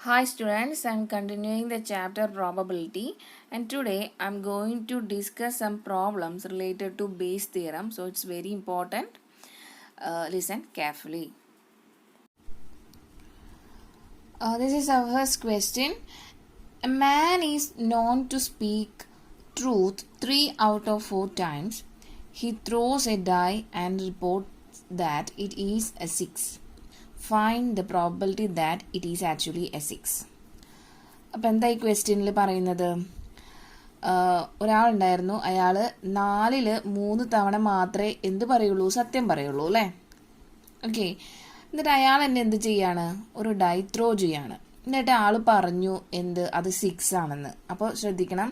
Hi students, I am continuing the chapter probability and today I am going to discuss some problems related to Bayes theorem. So it's very important. Listen carefully. This is our first question. A man is known to speak truth 3 out of 4 times. He throws a die and reports that it is a 6. Find the probability that it is actually a 6. അപ്പം എന്താ ഈ ക്വസ്റ്റ്യനിൽ പറയുന്നത്? ഒരാളുണ്ടായിരുന്നു, അയാൾ 4 3 തവണ മാത്രമേ എന്ത് പറയുള്ളൂ, സത്യം പറയുള്ളൂ അല്ലേ? ഓക്കെ. എന്നിട്ട് അയാൾ എന്നെ എന്ത് ചെയ്യാണ്, ഒരു ഡൈ ത്രോ ചെയ്യാണ്. എന്നിട്ട് ആൾ പറഞ്ഞു എന്ത്, അത് 6 ആണെന്ന്. അപ്പോൾ ശ്രദ്ധിക്കണം,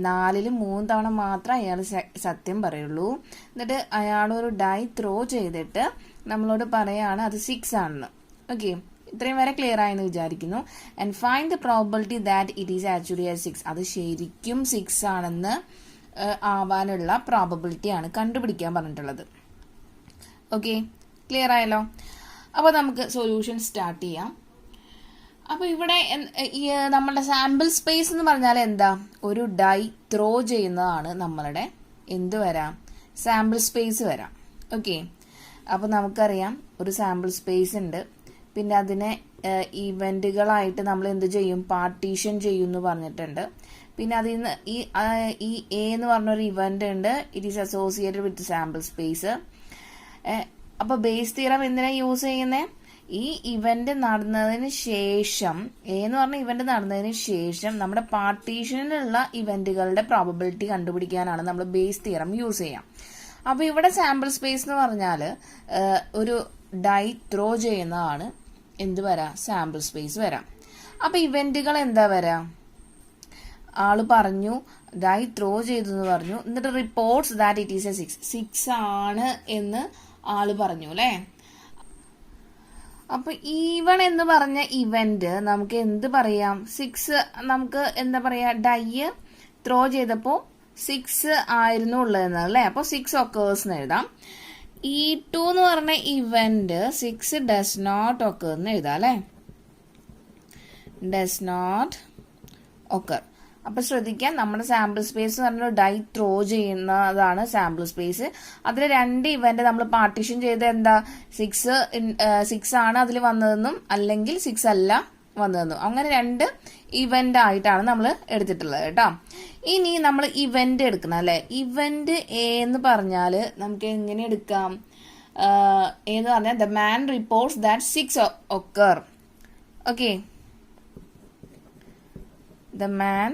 4 3 തവണ മാത്രം അയാൾ സത്യം പറയുള്ളൂ. എന്നിട്ട് അയാൾ ഒരു ഡൈ ത്രോ ചെയ്തിട്ട് നമ്മളോട് പറയാണ് അത് 6 ആണെന്ന്. ഓക്കെ, ഇത്രയും വരെ ക്ലിയർ ആയെന്ന് വിചാരിക്കുന്നു. And find the probability that it is actually A 6. അത് ശരിക്കും 6 ആണെന്ന് ആവാനുള്ള പ്രോബിലിറ്റി ആണ് കണ്ടുപിടിക്കാൻ പറഞ്ഞിട്ടുള്ളത്. ഓക്കെ, ക്ലിയർ ആയല്ലോ. അപ്പോൾ നമുക്ക് സൊല്യൂഷൻ സ്റ്റാർട്ട് ചെയ്യാം. അപ്പോൾ ഇവിടെ നമ്മളുടെ സാമ്പിൾ സ്പേസ് എന്ന് പറഞ്ഞാൽ എന്താ, ഒരു ഡൈ ത്രോ ചെയ്യുന്നതാണ് നമ്മളുടെ എന്ത് വരാം, സാമ്പിൾ സ്പേസ് വരാം. ഓക്കെ, അപ്പോൾ നമുക്കറിയാം ഒരു സാമ്പിൾ സ്പേസ് ഉണ്ട്. പിന്നെ അതിനെ ഇവന്റുകളായിട്ട് നമ്മൾ എന്ത് ചെയ്യും, പാർട്ടീഷൻ ചെയ്യും എന്ന് പറഞ്ഞിട്ടുണ്ട്. പിന്നെ അതിൽ നിന്ന് ഈ എ എന്ന് പറഞ്ഞൊരു ഇവന്റ് ഉണ്ട്, it is associated with sample space. അപ്പോൾ ബേസ് തിയറം എന്തിനാ യൂസ് ചെയ്യുന്നത്, ഈ ഇവന്റ് നടന്നതിന് ശേഷം, എ എന്ന് പറഞ്ഞ ഇവന്റ് നടന്നതിന് ശേഷം നമ്മുടെ പാർട്ടീഷനിലുള്ള ഇവന്റുകളുടെ പ്രോബബിലിറ്റി കണ്ടുപിടിക്കാനാണ് നമ്മൾ ബേസ് തിയറം യൂസ് ചെയ്യാം. അപ്പോൾ ഇവിടെ സാമ്പിൾ സ്പേസ് എന്ന് പറഞ്ഞാൽ ഒരു ഡൈ ത്രോ ചെയ്യുന്നതാണ് എന്ത് വരാം, സാമ്പിൾ സ്പേസ് വരാം. അപ്പോൾ ഇവന്റുകൾ എന്താ വരാം, ആള് പറഞ്ഞു ഡൈ ത്രോ ചെയ്തു എന്ന് പറഞ്ഞു, എന്നിട്ട് reports that it is A 6 ആണ് എന്ന് ആള് പറഞ്ഞു അല്ലേ. അപ്പൊ ഈവൺ എന്ന് പറഞ്ഞ ഇവന്റ് നമുക്ക് എന്ത് പറയാം, 6 നമുക്ക് എന്താ പറയാ, ഡൈ ത്രോ ചെയ്തപ്പോ 6 ആയിരുന്നു ഉള്ളതെന്ന് അല്ലേ. അപ്പൊ 6 ഒക്കേഴ്സ് എന്ന് എഴുതാം. E2 എന്ന് പറഞ്ഞ ഇവന്റ് 6 ഡസ് നോട്ട് ഒക്കർ എന്ന് എഴുതാം അല്ലേ, ഡസ് നോട്ട് ഒക്കർ. അപ്പൊ ശ്രദ്ധിക്കാം, നമ്മുടെ സാമ്പിൾ സ്പേസ് എന്ന് പറഞ്ഞാൽ ഡൈ ത്രോ ചെയ്യുന്നതാണ് സാമ്പിൾ സ്പേസ്. അതിൽ 2 ഇവന്റ് നമ്മൾ പാർട്ടീഷൻ ചെയ്ത് എന്താ, 6 ആണ് അതിൽ വന്നതെന്നും അല്ലെങ്കിൽ 6 അല്ല വന്നതെന്നും, അങ്ങനെ 2 ഇവന്റ് ആയിട്ടാണ് നമ്മൾ എടുത്തിട്ടുള്ളത് കേട്ടോ. ഇനി നമ്മൾ ഇവന്റ് എടുക്കണം അല്ലെ. ഇവന്റ് എ എന്ന് പറഞ്ഞാല് നമുക്ക് എങ്ങനെ എടുക്കാം, എന്ന് പറഞ്ഞാൽ the man reports that 6 occur. Okay, the man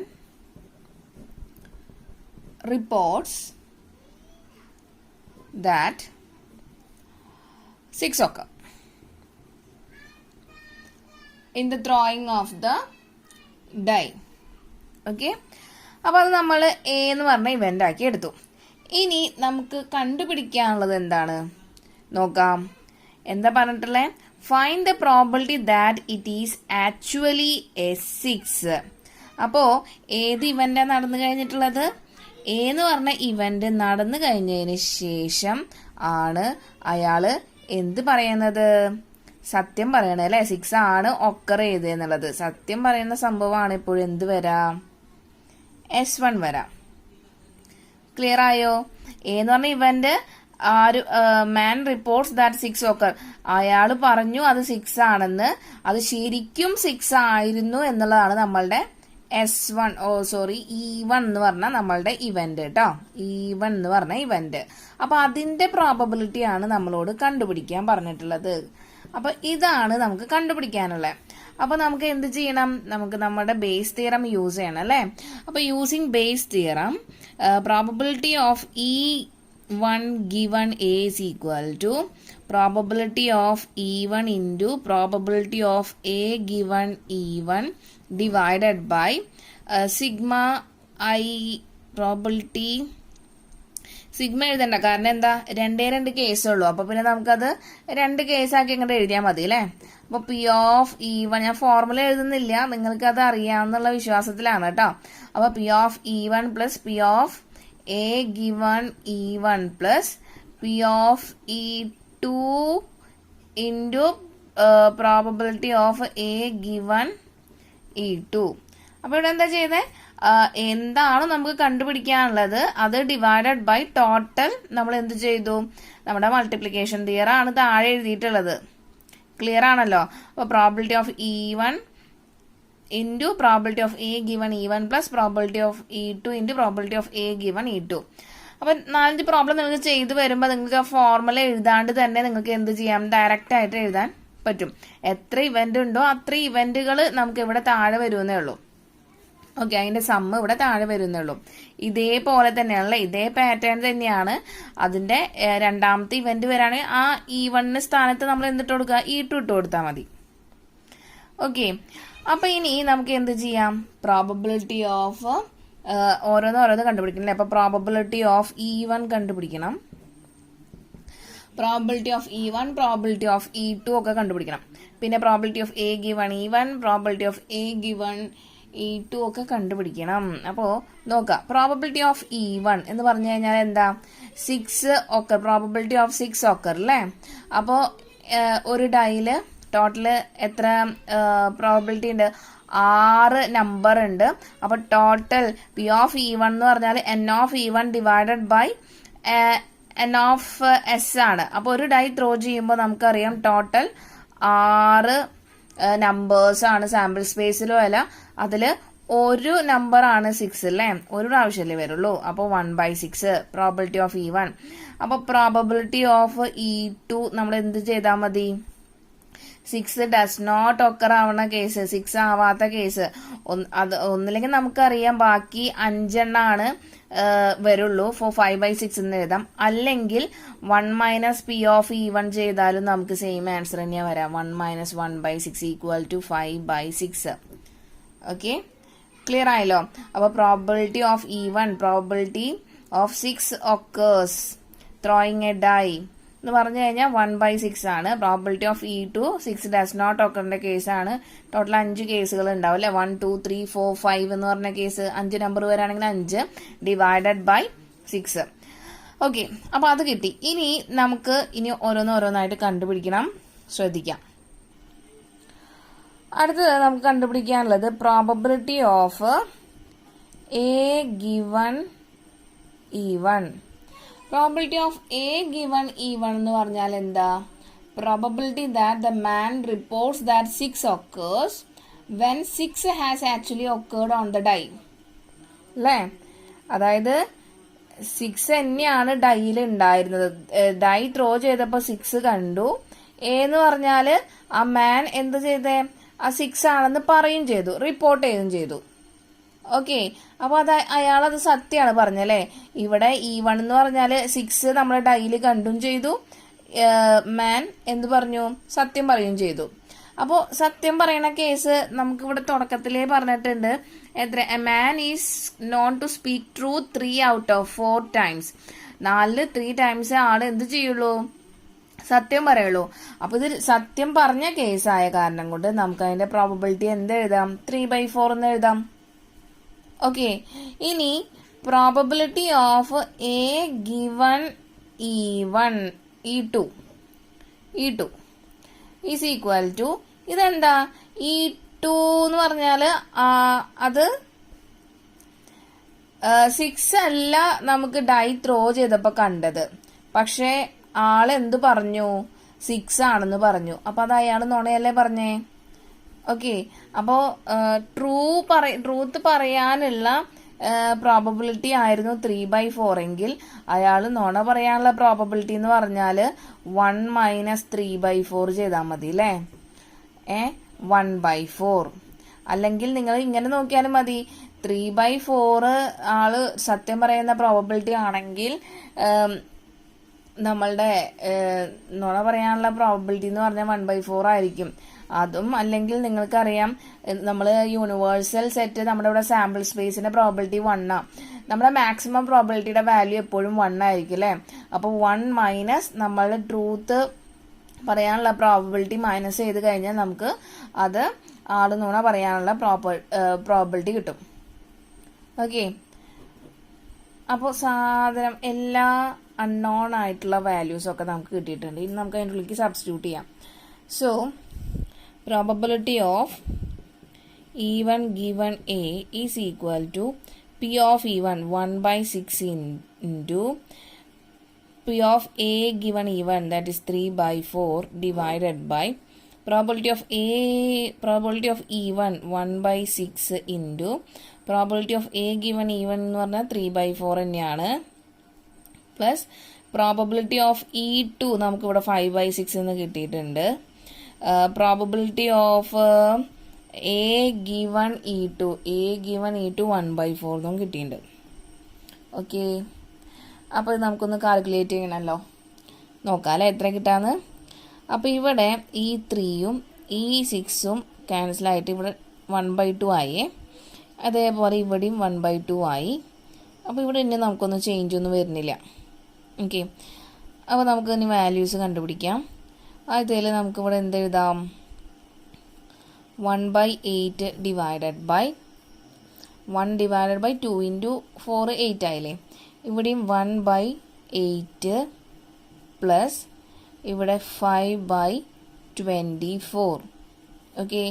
reports that 6 occur in the throwing of the die. Okay, അപ്പോൾ അത് നമ്മൾ എ എന്ന് പറഞ്ഞ ഇവന്റ് ആക്കി എടുത്തു. ഇനി നമുക്ക് കണ്ടുപിടിക്കാനുള്ളത് എന്താണ് നോക്കാം. എന്താ പറഞ്ഞിട്ടുള്ളത്, find the probability that it is actually A 6. അപ്പോൾ ഏത് ഇവന്റാണ് നടന്നു കഴിഞ്ഞിട്ടുള്ളത്, എ എന്ന് പറഞ്ഞ ഇവന്റ് നടന്നു കഴിഞ്ഞതിന് ശേഷം ആണ് അയാള് എന്ത് പറയുന്നത്, സത്യം പറയണേ അല്ലെ. 6 ആണ് ഒക്കർ ചെയ്ത് എന്നുള്ളത് സത്യം പറയുന്ന സംഭവമാണ്. ഇപ്പോഴും എന്ത് വരാം, S1 വരാം. ക്ലിയർ ആയോ? എന്ന് പറഞ്ഞ event man reports that 6 occur, അയാൾ പറഞ്ഞു അത് 6 ആണെന്ന്, അത് ശരിക്കും 6 ആയിരുന്നു എന്നുള്ളതാണ് നമ്മളുടെ E1 എന്ന് പറഞ്ഞ നമ്മളുടെ ഇവന്റ് കേട്ടോ. E1 എന്ന് പറഞ്ഞ ഇവന്റ്. അപ്പൊ അതിന്റെ പ്രോബബിലിറ്റി ആണ് നമ്മളോട് കണ്ടുപിടിക്കാൻ പറഞ്ഞിട്ടുള്ളത്. അപ്പൊ ഇതാണ് നമുക്ക് കണ്ടുപിടിക്കാനുള്ളത്. അപ്പൊ നമുക്ക് എന്ത് ചെയ്യണം, നമുക്ക് നമ്മുടെ ബേസ് തിയറം യൂസ് ചെയ്യണം അല്ലെ. അപ്പൊ using Bayes theorem, probability of E1 given A is equal to probability of E1 into probability of A given E1 divided by sigma I probability. Sigma എഴുതണ്ട, കാരണം എന്താ, 2 കേസുള്ളൂ. അപ്പൊ പിന്നെ നമുക്കത് 2 കേസാക്കി ഇങ്ങോട്ട് എഴുതിയാൽ മതി അല്ലേ. അപ്പൊ പി ഓഫ് E1, ഞാൻ ഫോർമുല എഴുതുന്നില്ല, നിങ്ങൾക്ക് അത് അറിയാമെന്നുള്ള വിശ്വാസത്തിലാണ് കേട്ടോ. അപ്പൊ P of E1 plus P of A given E1 plus P of E2 into probability of A given E2. അപ്പോൾ ഇവിടെ എന്താ ചെയ്തേ, എന്താണ് നമുക്ക് കണ്ടുപിടിക്കാനുള്ളത് അത് ഡിവൈഡഡ് ബൈ ടോട്ടൽ നമ്മൾ എന്ത് ചെയ്തു, നമ്മുടെ മൾട്ടിപ്ലിക്കേഷൻ തിയറം ആണ് താഴെ എഴുതിയിട്ടുള്ളത്. ക്ലിയർ ആണല്ലോ. അപ്പോൾ probability of E1 into probability of A given E1 plus probability of E2 into probability of A given E2. അപ്പം 4 പ്രോബ്ലം നിങ്ങൾക്ക് ചെയ്ത് വരുമ്പോൾ നിങ്ങൾക്ക് ആ ഫോർമുല എഴുതാണ്ട് തന്നെ നിങ്ങൾക്ക് എന്ത് ചെയ്യാം, ഡയറക്റ്റ് ആയിട്ട് എഴുതാൻ പറ്റും. എത്ര ഇവന്റ് ഉണ്ടോ അത്ര ഇവന്റുകൾ നമുക്ക് ഇവിടെ താഴെ വരുന്നേ ഉള്ളൂ. ഓക്കെ, അതിന്റെ സമ്മ് ഇവിടെ താഴെ വരുന്നേ ഉള്ളൂ. ഇതേപോലെ തന്നെയാണല്ലേ, ഇതേ പാറ്റേൺ തന്നെയാണ്. അതിന്റെ രണ്ടാമത്തെ ഇവന്റ് വരാണെങ്കിൽ ആ E1 സ്ഥാനത്ത് നമ്മൾ എന്തിട്ട് കൊടുക്കുക, E2 ഇട്ട് കൊടുത്താൽ മതി. ഓക്കെ, അപ്പൊ ഇനി നമുക്ക് എന്ത് ചെയ്യാം, പ്രോബബിലിറ്റി ഓഫ് ഓരോന്ന് കണ്ടുപിടിക്കണം. അപ്പൊ പ്രോബബിലിറ്റി ഓഫ് E1 കണ്ടുപിടിക്കണം, probability of E1, probability of E2 ഒക്കെ കണ്ടുപിടിക്കണം. പിന്നെ probability of A given E1, probability of A given E2 ഒക്കെ കണ്ടുപിടിക്കണം. അപ്പോൾ നോക്കാം, പ്രോബിലിറ്റി ഓഫ് E1 എന്ന് പറഞ്ഞു കഴിഞ്ഞാൽ എന്താ, 6 ഒക്കർ, പ്രോബിലിറ്റി ഓഫ് 6 ഒക്കർ അല്ലേ. അപ്പോൾ ഒരു ഡൈയില് ടോട്ടല് എത്ര പ്രോബിലിറ്റി ഉണ്ട്, 6 നമ്പർ ഉണ്ട്. അപ്പോൾ ടോട്ടൽ P ഓഫ് E1 എന്ന് പറഞ്ഞാൽ N of E1 divided by N of S ആണ്. അപ്പോൾ ഒരു ഡൈ ത്രോ ചെയ്യുമ്പോൾ നമുക്കറിയാം ടോട്ടൽ 6 നമ്പേഴ്സ് ആണ്. സാമ്പിൾ സ്പേസിലോ അല്ല, അതില് ഒരു നമ്പർ ആണ് 6 അല്ലേ, ഒരു പ്രാവശ്യമല്ലേ വരുള്ളൂ. അപ്പോൾ 1/6 പ്രോബിലിറ്റി ഓഫ് E1. അപ്പോൾ പ്രോബിലിറ്റി ഓഫ് E2 നമ്മൾ എന്ത് ചെയ്താൽ മതി, 6 ഡസ് നോട്ട് ഒക്കർ ആവുന്ന കേസ്, 6 ആവാത്ത കേസ് അത് ഒന്നില്ലെങ്കിൽ നമുക്കറിയാം ബാക്കി 5 എണ്ണാണ് വരുള്ളൂ. 5/6 എന്ന് എഴുതാം. അല്ലെങ്കിൽ 1 മൈനസ് P ഓഫ് E1 ചെയ്താലും നമുക്ക് സെയിം ആൻസർ തന്നെയാ വരാം. 1 minus 1/6 equal to 5/6. Okay, clear ആയല്ലോ. അപ്പൊ probability of E1, probability of 6 occurs throwing a die എന്ന് പറഞ്ഞു കഴിഞ്ഞാൽ 1/6 ആണ്. Probability of E2 6 does not ഒക്കറിന്റെ കേസാണ്. ടോട്ടൽ 5 കേസുകൾ ഉണ്ടാവും അല്ലെ, 1 2 3 4 5 എന്ന് പറഞ്ഞ കേസ്, 5 നമ്പർ വരാണെങ്കിൽ 5 ഡിവൈഡഡ് ബൈ 6. ഓക്കെ, അപ്പൊ അത് കിട്ടി. ഇനി നമുക്ക് ഓരോന്നായിട്ട് കണ്ടുപിടിക്കണം, ശ്രദ്ധിക്കാം. അടുത്തത് നമുക്ക് കണ്ടുപിടിക്കാനുള്ളത് probability of A given E1. Probability of A given E1 എന്ന് പറഞ്ഞാൽ എന്താ, probability that the man reports that 6 occurs when 6 has actually occurred on the die. അല്ലേ, അതായത് 6 തന്നെയാണ് ഡൈയിൽ ഉണ്ടായിരുന്നത്. ഡൈ ത്രോ ചെയ്തപ്പോൾ 6 കണ്ടു. എന്ന് പറഞ്ഞാല് ആ മാൻ എന്ത് ചെയ്തേ, ആ 6 ആണെന്ന് പറയും ചെയ്തു, റിപ്പോർട്ട് ചെയ്യുകയും ചെയ്തു. ഓക്കെ, അപ്പൊ അയാളത് സത്യമാണ് പറഞ്ഞല്ലേ. ഇവിടെ E1 എന്ന് പറഞ്ഞാല് 6 നമ്മുടെ ഡൈയിൽ കണ്ടും ചെയ്തു, മാൻ എന്ത് പറഞ്ഞു, സത്യം പറയുകയും ചെയ്തു. അപ്പോ സത്യം പറയുന്ന കേസ് നമുക്ക് ഇവിടെ തുടക്കത്തിലേ പറഞ്ഞിട്ടുണ്ട്. എത്ര, a man is known to speak truth 3 out of 4 times. 3 times ആള് എന്ത് ചെയ്യുള്ളൂ, സത്യം പറയുള്ളൂ. അപ്പൊ ഇത് സത്യം പറഞ്ഞ കേസായ കാരണം കൊണ്ട് നമുക്ക് അതിന്റെ പ്രോബബിലിറ്റി എന്ത് എഴുതാം, 3/4 എന്ന് എഴുതാം. ഓക്കെ, ഇനി probability of A given E1 E2 is equal to, ഇതെന്താ E2 എന്ന് പറഞ്ഞാല് അത് 6 അല്ല നമുക്ക് ഡൈ ത്രോ ചെയ്തപ്പോ കണ്ടത്. പക്ഷെ ആളെന്ത് പറഞ്ഞു, 6 ആണെന്ന് പറഞ്ഞു. അപ്പൊ അത് അയാൾ നുണയല്ലേ പറഞ്ഞേ. ഓക്കെ, അപ്പോ ട്രൂത്ത് പറയാനുള്ള പ്രോബബിലിറ്റി ആയിരുന്നു 3/4 എങ്കിൽ അയാൾ നുണ പറയാനുള്ള പ്രോബബിലിറ്റി എന്ന് പറഞ്ഞാല് 1 മൈനസ് 3/4 ചെയ്താൽ മതി അല്ലേ, 1/4. അല്ലെങ്കിൽ നിങ്ങൾ ഇങ്ങനെ നോക്കിയാലും മതി, 3/4 ആള് സത്യം പറയുന്ന പ്രോബബിലിറ്റി ആണെങ്കിൽ നമ്മളുടെ നുണ പറയാനുള്ള പ്രോബബിലിറ്റി എന്ന് പറഞ്ഞാൽ 1/4 ആയിരിക്കും. അതും അല്ലെങ്കിൽ നിങ്ങൾക്കറിയാം നമ്മൾ യൂണിവേഴ്സൽ സെറ്റ് നമ്മുടെ ഇവിടെ സാമ്പിൾ സ്പേസിന്റെ പ്രോബബിലിറ്റി 1 ആണ്. നമ്മുടെ മാക്സിമം പ്രോബബിലിറ്റിയുടെ വാല്യൂ എപ്പോഴും 1 ആയിരിക്കും അല്ലെ. അപ്പോൾ 1 മൈനസ് നമ്മളുടെ ട്രൂത്ത് പറയാനുള്ള പ്രോബബിലിറ്റി മൈനസ് ചെയ്ത് കഴിഞ്ഞാൽ നമുക്ക് അത് ആള് നുണ പറയാനുള്ള പ്രോബബിലിറ്റി കിട്ടും. ഓക്കെ, അപ്പോൾ സാധനം എല്ലാ അൺനോൺ ആയിട്ടുള്ള വാല്യൂസ് ഒക്കെ നമുക്ക് കിട്ടിയിട്ടുണ്ട്. ഇനി നമുക്ക് അതിൻ്റെ ഉള്ളിലേക്ക് സബ്സ്റ്റിറ്റ്യൂട്ട് ചെയ്യാം. So probability of E1 given A is equal to P of E1 1 by 6 into P of A given E1, that is 3 by 4 divided by probability of E1 1 by 6 into probability of A given E1 എന്ന് പറഞ്ഞാൽ 3 by 4 തന്നെയാണ്, plus probability of E2 നമുക്കിവിടെ 5 by 6 എന്ന് കിട്ടിയിട്ടുണ്ട്. Probability of A given E2 1 by 4 എന്നും കിട്ടിയിട്ടുണ്ട്. Okay, അപ്പോൾ ഇത് നമുക്കൊന്ന് കാൽക്കുലേറ്റ് ചെയ്യണമല്ലോ. നോക്കാം അല്ലേ എത്ര കിട്ടാന്ന്. അപ്പോൾ ഇവിടെ ഈ 3യും ഈ 6ഉം ക്യാൻസലായിട്ട് ഇവിടെ 1 by 2 ആയി. അതേപോലെ ഇവിടെയും 1 by 2 ആയി. അപ്പോൾ ഇവിടെ ഇനി നമുക്കൊന്നും ചേഞ്ച് ഒന്നും വരുന്നില്ല. ഓക്കെ, അപ്പോൾ നമുക്ക് ഇനി വാല്യൂസ് കണ്ടുപിടിക്കാം. അതിൽ നമുക്കിവിടെ എന്ത് എഴുതാം? 1 by 8 divided by 1 divided by 2 into 4 8 ആയില്ലേ. ഇവിടെയും 1 by 8 പ്ലസ് ഇവിടെ 5 by 24. ഓക്കെ,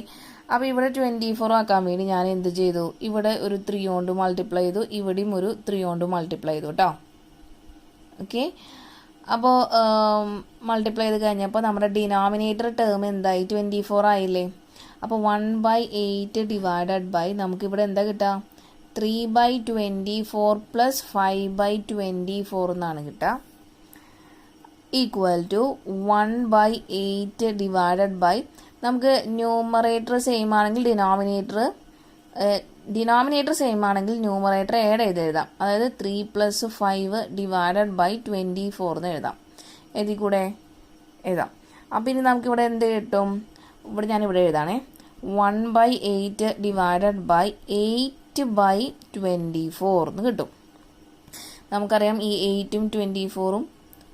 അപ്പോൾ ഇവിടെ 24 ആക്കാൻ വേണ്ടി ഞാൻ എന്ത് ചെയ്തു? ഇവിടെ ഒരു 3 കൊണ്ട് മൾട്ടിപ്ലൈ ചെയ്തു, ഇവിടെയും ഒരു 3 കൊണ്ട് മൾട്ടിപ്ലൈ ചെയ്തു കേട്ടോ. ഓക്കെ, അപ്പോൾ മൾട്ടിപ്ലൈ ചെയ്ത് കഴിഞ്ഞപ്പോൾ നമ്മുടെ ഡിനോമിനേറ്റർ ടേം എന്തായി? 24 ആയില്ലേ. അപ്പോൾ 1 by 8 ഡിവൈഡഡ് ബൈ നമുക്കിവിടെ എന്താ കിട്ടുക? 3 by 24 പ്ലസ് 5 by 24 എന്നാണ് കിട്ടുക. Equal to 1 by 8 divided by നമുക്ക് ന്യൂമറേറ്റർ സെയിം ആണെങ്കിൽ ഡിനോമിനേറ്റർ സെയിം ആണെങ്കിൽ ന്യൂമറേറ്റർ ആഡ് ചെയ്ത് എഴുതാം. അതായത് 3 പ്ലസ് 5 ഡിവൈഡഡ് ബൈ 24 എന്ന് എഴുതാം. എഴുതി കൂടെ എഴുതാം. അപ്പം ഇനി നമുക്കിവിടെ എന്ത് കിട്ടും? ഇവിടെ ഞാനിവിടെ എഴുതാണേ. 1 by 8 ഡിവൈഡഡ് ബൈ 8 by 24 എന്ന് കിട്ടും. നമുക്കറിയാം ഈ 8ഉം 24ഉം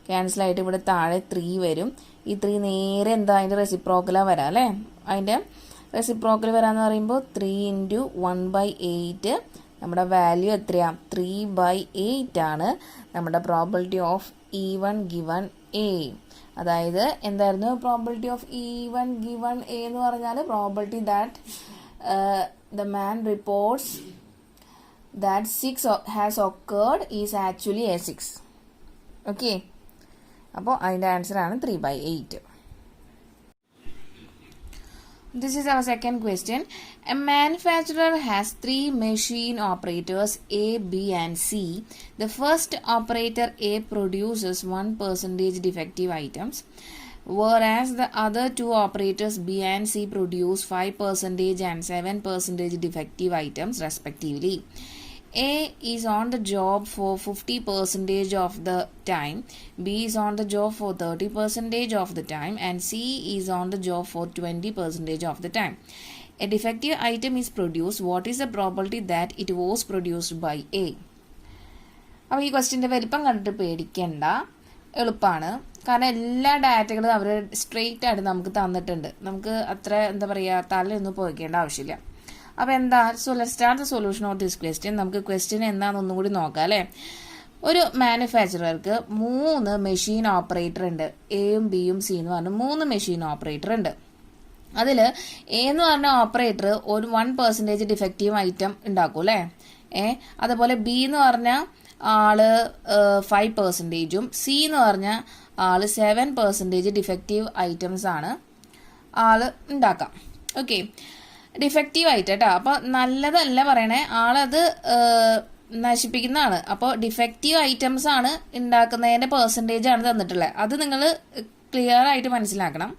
ക്യാൻസലായിട്ട് ഇവിടെ താഴെ 3 വരും. ഈ 3 നേരെ എന്താ അതിൻ്റെ റെസിപ്രോക്കലാണ് വരാം അല്ലേ. അതിൻ്റെ റെസിപ്രോക്കൽ വരാമെന്ന് പറയുമ്പോൾ 3 ഇൻറ്റു 1 by 8 നമ്മുടെ വാല്യൂ എത്രയാണ്? 3 by 8 ആണ് നമ്മുടെ probability of E1 given A. അതായത് എന്തായിരുന്നു probability of E1 given A എന്ന് പറഞ്ഞാൽ probability that the man reports that 6 has occurred is actually A6. Okay, അപ്പോൾ അതിൻ്റെ ആൻസറാണ് 3 by 8. This is our second question. A manufacturer has 3 machine operators A, B and C. The first operator A produces 1% defective items, whereas the other 2 operators B and C produce 5% and 7% defective items respectively. A is on the job for 50% of the time, B is on the job for 30% of the time, and C is on the job for 20% of the time. A defective item is produced. What is the probability that it was produced by A? അപ്പോൾ ഈ ക്വസ്റ്റ്യൻ്റെ വലിപ്പം കണ്ടിട്ട് പേടിക്കേണ്ട, എളുപ്പമാണ്. കാരണം എല്ലാ ഡാറ്റകളും അവർ straight ആയിട്ട് നമുക്ക് തന്നിട്ടുണ്ട്. നമുക്ക് അത്ര എന്താ പറയുക തലയൊന്നും പോയിക്കേണ്ട ആവശ്യമില്ല. അപ്പോൾ എന്താ, so let's start the solution of this question. നമുക്ക് ക്വസ്റ്റ്യൻ എന്താണെന്ന് ഒന്നും കൂടി നോക്കാം അല്ലേ. ഒരു മാനുഫാക്ചറർക്ക് 3 മെഷീൻ ഓപ്പറേറ്റർ ഉണ്ട്. എയും ബിയും സി എന്ന് പറഞ്ഞ 3 മെഷീൻ ഓപ്പറേറ്റർ ഉണ്ട്. അതിൽ എ എന്ന് പറഞ്ഞ ഓപ്പറേറ്റർ ഒരു 1% ഡിഫക്റ്റീവ് ഐറ്റം ഉണ്ടാക്കും അല്ലേ. അതുപോലെ ബി എന്ന് പറഞ്ഞ ആള് 5%, സി എന്ന് പറഞ്ഞ ആള് 7% ഡിഫക്റ്റീവ് ഐറ്റംസ് ആണ് ആള് ഉണ്ടാക്കാം. ഓക്കെ, ഡിഫക്റ്റീവ് ആയിട്ട് കേട്ടോ. അപ്പോൾ നല്ലതല്ല പറയണേ, ആളത് നശിപ്പിക്കുന്നതാണ്. അപ്പോൾ ഡിഫക്റ്റീവ് ഐറ്റംസ് ആണ് ഉണ്ടാക്കുന്നതിൻ്റെ പെർസെൻറ്റേജ് ആണ് തന്നിട്ടുള്ളത്. അത് നിങ്ങൾ ക്ലിയർ ആയിട്ട് മനസ്സിലാക്കണം.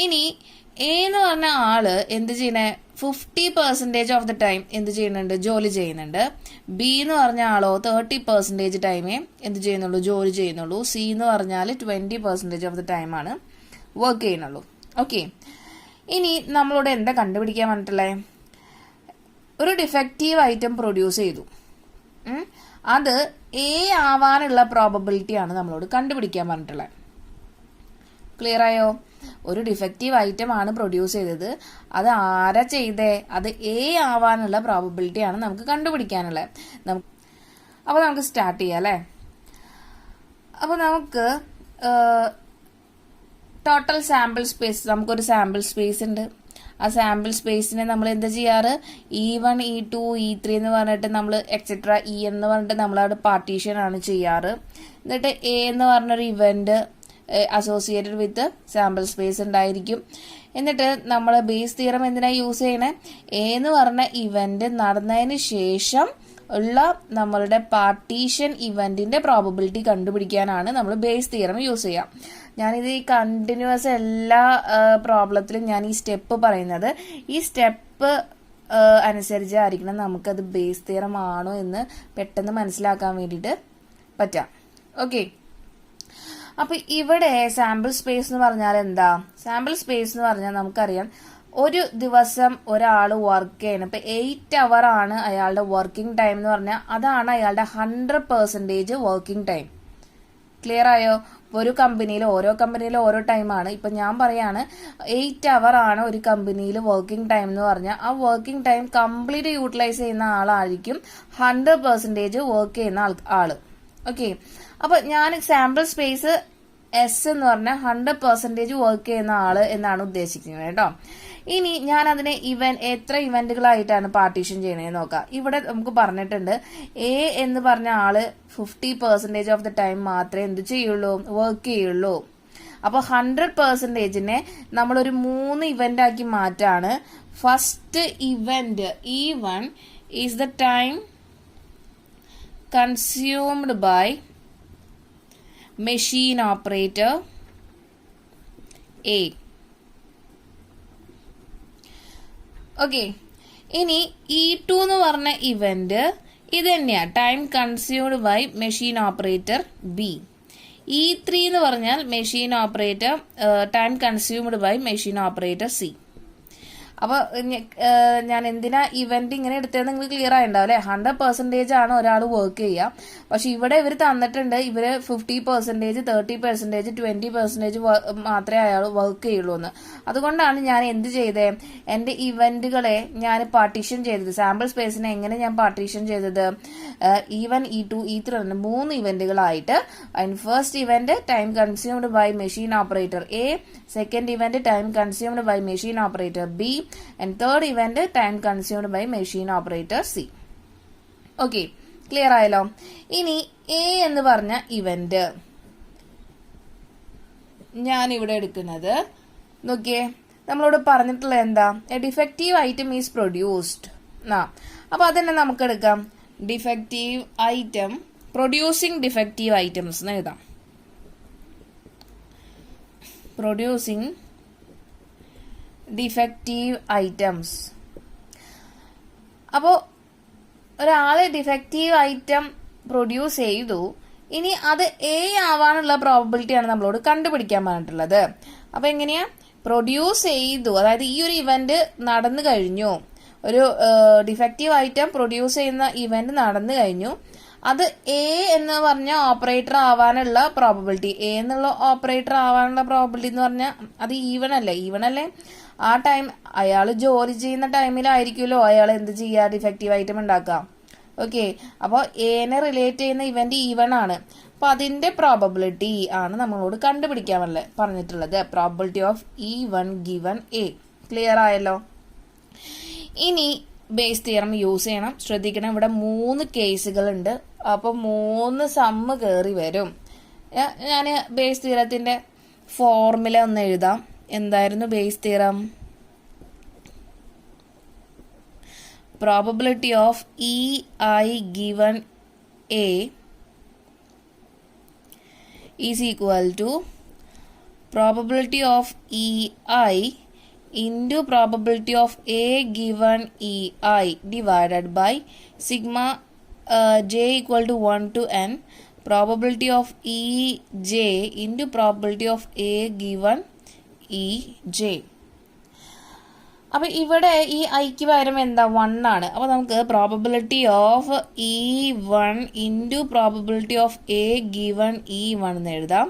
ഇനി എ എന്ന് പറഞ്ഞ ആള് എന്ത് ചെയ്യണേ? 50% ഓഫ് ദ ടൈം എന്ത് ചെയ്യുന്നുണ്ട്? ജോലി ചെയ്യുന്നുണ്ട്. ബി എന്ന് പറഞ്ഞ ആളോ 30% ടൈമേ എന്ത് ചെയ്യുന്നുള്ളൂ? ജോലി ചെയ്യുന്നുള്ളൂ. സി എന്ന് പറഞ്ഞാൽ 20% ഓഫ് ദ ടൈമാണ് വർക്ക് ചെയ്യുന്നുള്ളൂ. ഓക്കെ, ഇനി നമ്മളോട് എന്താ കണ്ടുപിടിക്കാൻ പറഞ്ഞിട്ടുള്ളത്? ഒരു ഡിഫക്റ്റീവ് ഐറ്റം പ്രൊഡ്യൂസ് ചെയ്തു, അത് എ ആവാനുള്ള പ്രോബബിലിറ്റിയാണ് നമ്മളോട് കണ്ടുപിടിക്കാൻ പറഞ്ഞിട്ടുള്ളത്. ക്ലിയർ ആയോ? ഒരു ഡിഫക്റ്റീവ് ഐറ്റം ആണ് പ്രൊഡ്യൂസ് ചെയ്തത്, അത് ആരാ ചെയ്തേ? അത് എ ആവാനുള്ള പ്രോബബിലിറ്റിയാണ് നമുക്ക് കണ്ടുപിടിക്കാനുള്ളത്. അപ്പോൾ നമുക്ക് സ്റ്റാർട്ട് ചെയ്യാം അല്ലേ. അപ്പോൾ നമുക്ക് ടോട്ടൽ സാമ്പിൾ സ്പേസ്, നമുക്കൊരു സാമ്പിൾ സ്പേസ് ഉണ്ട്. ആ സാമ്പിൾ സ്പേസിനെ നമ്മൾ എന്താ ചെയ്യാറ്, E1 E2 E3 എന്ന് പറഞ്ഞിട്ട് നമ്മൾ എക്സെട്ര എന്ന് പറഞ്ഞിട്ട് നമ്മളവിടെ പാർട്ടീഷൻ ആണ് ചെയ്യാറ്. എന്നിട്ട് എ എന്ന് പറഞ്ഞൊരു event associated with sample space ഉണ്ടായിരിക്കും. എന്നിട്ട് നമ്മൾ ബേസ് തിയറം എന്തിനാ യൂസ് ചെയ്യണേ, എ എന്ന് പറഞ്ഞ ഇവന്റ് നടന്നതിന് ശേഷം ഉള്ള നമ്മളുടെ പാർട്ടീഷൻ ഇവന്റിന്റെ പ്രോബബിലിറ്റി കണ്ടുപിടിക്കാനാണ് നമ്മൾ ബേസ് തിയറം യൂസ് ചെയ്യാം. ഞാനിത് ഈ കണ്ടിന്യൂസ് എല്ലാ പ്രോബ്ലത്തിലും ഞാൻ ഈ സ്റ്റെപ്പ് പറയുന്നത്, ഈ സ്റ്റെപ്പ് അനുസരിച്ചായിരിക്കണം നമുക്കത് ബേസ് തിയറം ആണോ എന്ന് പെട്ടെന്ന് മനസ്സിലാക്കാൻ വേണ്ടിയിട്ട് പറ്റാം. ഓക്കെ, അപ്പൊ ഇവിടെ സാമ്പിൾ സ്പേസ് എന്ന് പറഞ്ഞാൽ എന്താ, സാമ്പിൾ സ്പേസ് എന്ന് പറഞ്ഞാൽ നമുക്കറിയാം ഒരു ദിവസം ഒരാൾ വർക്ക് ചെയ്യണം. ഇപ്പൊ 8 hour ആണ് അയാളുടെ വർക്കിംഗ് ടൈം എന്ന് പറഞ്ഞാൽ അതാണ് അയാളുടെ 100% വർക്കിംഗ് ടൈം. ക്ലിയർ ആയോ? ഒരു കമ്പനിയിൽ ഓരോ ടൈമാണ്. ഇപ്പൊ ഞാൻ പറയാണ് 8 hour ആണ് ഒരു കമ്പനിയിൽ വർക്കിംഗ് ടൈം എന്ന് പറഞ്ഞാൽ ആ വർക്കിംഗ് ടൈം കംപ്ലീറ്റ് യൂട്ടിലൈസ് ചെയ്യുന്ന ആളായിരിക്കും 100% വർക്ക് ചെയ്യുന്ന ആള്. ഓക്കെ, അപ്പൊ ഞാൻ സാമ്പിൾ സ്പേസ് എസ് എന്ന് പറഞ്ഞാൽ 100% വർക്ക് ചെയ്യുന്ന ആള് എന്നാണ് ഉദ്ദേശിക്കുന്നത് കേട്ടോ. ഇനി ഞാൻ അതിനെ എത്ര ഇവന്റുകളായിട്ടാണ് പാർട്ടീഷൻ ചെയ്യണേന്ന് നോക്കാം. ഇവിടെ നമുക്ക് പറഞ്ഞിട്ടുണ്ട് എ എന്ന് പറഞ്ഞ ആള് 50% ഓഫ് ദ ടൈം മാത്രമേ എന്ത് ചെയ്യുള്ളൂ, വർക്ക് ചെയ്യുള്ളൂ. അപ്പൊ 100%നെ നമ്മളൊരു 3 ഇവന്റ് ആക്കി മാറ്റാണ്. First event E1 is the time consumed by machine operator A. Okay, ഇനി E2 എന്ന് പറഞ്ഞ ഇവന്റ് ഇത് തന്നെയാണ്, time consumed by machine operator B. E3 എന്ന് പറഞ്ഞാൽ machine operator time consumed by machine operator C. അപ്പൊ ഞാൻ എന്തിനാ ഇവന്റ് ഇങ്ങനെ എടുത്തത് നിങ്ങൾക്ക് ക്ലിയർ ആയിട്ടുണ്ടാവും അല്ലെ. 100% ആണ് ഒരാൾ വർക്ക് ചെയ്യുക. പക്ഷെ ഇവിടെ ഇവർ തന്നിട്ടുണ്ട് ഇവര് 50%, 30%, 20% മാത്രമേ അയാൾ വർക്ക് ചെയ്യുള്ളൂ എന്ന്. അതുകൊണ്ടാണ് ഞാൻ എന്ത് ചെയ്തേ, എന്റെ ഇവന്റുകളെ ഞാൻ പാർട്ടീഷൻ ചെയ്തത്, സാമ്പിൾ സ്പേസിനെ എങ്ങനെ ഞാൻ പാർട്ടീഷൻ ചെയ്തത്, E1 E2 E3 3 ഇവന്റുകളായിട്ട്. അതിന് first event time consumed by machine operator A, second event time consumed by machine operator B, and third event time consumed by machine operator C. Okay, clear ആയല്ലോ. ഇനി A എന്ന് പറഞ്ഞ event ഞാൻ ഇവിടെ എടുക്കുന്നത് നോക്കിയേ, നമ്മളോട് പറഞ്ഞിട്ടുള്ള എന്താ, A defective item is produced. അപ്പൊ അതന്നെ നമുക്ക് എടുക്കാം, defective item producing defective items എന്ന് എഴുതാം. Producing defective items. അപ്പോ ഒരാള് ഡിഫക്റ്റീവ് ഐറ്റം പ്രൊഡ്യൂസ് ചെയ്തു, ഇനി അത് എ ആവാനുള്ള പ്രോബബിലിറ്റിയാണ് നമ്മളോട് കണ്ടുപിടിക്കാൻ പറഞ്ഞിട്ടുള്ളത്. അപ്പൊ എങ്ങനെയാ, പ്രൊഡ്യൂസ് ചെയ്തു, അതായത് ഈ ഒരു ഇവന്റ് നടന്നു കഴിഞ്ഞു, ഒരു ഡിഫക്റ്റീവ് ഐറ്റം പ്രൊഡ്യൂസ് ചെയ്യുന്ന ഇവന്റ് നടന്നു കഴിഞ്ഞു, അത് എ എന്ന് പറഞ്ഞ ഓപ്പറേറ്റർ ആവാനുള്ള പ്രോബബിലിറ്റി, എ എന്നുള്ള ഓപ്പറേറ്റർ ആവാനുള്ള പ്രോബബിലിറ്റി എന്ന് പറഞ്ഞാൽ അത് ഈവൺ അല്ലേ. ആ ടൈം അയാൾ ജോലി ചെയ്യുന്ന ടൈമിലായിരിക്കുമല്ലോ അയാൾ എന്ത് ചെയ്യുക, ഡിഫക്റ്റീവ് ഐറ്റം ഉണ്ടാക്കാം. ഓക്കെ, അപ്പോൾ എനെ റിലേറ്റ് ചെയ്യുന്ന ഇവന്റ് E1 ആണ്. അപ്പൊ അതിന്റെ പ്രോബബിലിറ്റി ആണ് നമ്മളോട് കണ്ടുപിടിക്കാൻ പറഞ്ഞിട്ടുള്ളത്, probability of E1 given A. Clear ആയല്ലോ. ഇനി ബേസ് തിയറം യൂസ് ചെയ്യണം. ശ്രദ്ധിക്കണം, ഇവിടെ 3 കേസുകൾ ഉണ്ട്. അപ്പൊ 3 സമ്മ് കയറി വരും. ഞാൻ ബേസ് തിയറത്തിന്റെ ഫോർമുല ഒന്ന് എഴുതാം. എന്തായിരുന്നു base theorem? Probability of EI given A is equal to probability of EI into probability of A given EI divided by sigma j equal to 1 to n probability of EJ into probability of A given EJ. അപ്പൊ ഇവിടെ ഈ ഐക്ക് പകരം എന്താ, 1 ആണ്. അപ്പൊ നമുക്ക് probability of E1 into probability of A given E1 എന്ന് എഴുതാം.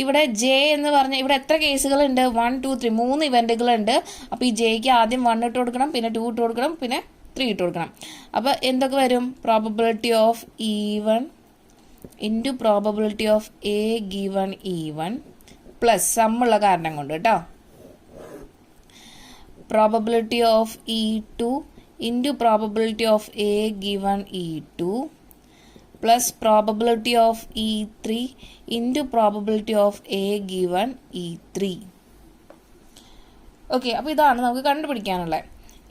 ഇവിടെ ജെ എന്ന് പറഞ്ഞ ഇവിടെ എത്ര കേസുകളുണ്ട്, 1 2 3 3 ഇവന്റുകൾ ഉണ്ട്. അപ്പൊ ഈ ജെക്ക് ആദ്യം 1 ഇട്ട് കൊടുക്കണം, പിന്നെ 2 ഇട്ട് കൊടുക്കണം, പിന്നെ 3 ഇട്ട് കൊടുക്കണം. അപ്പൊ എന്തൊക്കെ വരും, probability of E1 into probability of A given E1 plus സമ്മുള്ള കാരണം കൊണ്ട് കേട്ടോ, probability of E2 into probability of A given E2 plus probability of E3 into probability of A given E3. Okay, അപ്പോൾ ഇതാണ് നമുക്ക് കണ്ടുപിടിക്കാനുള്ളത്.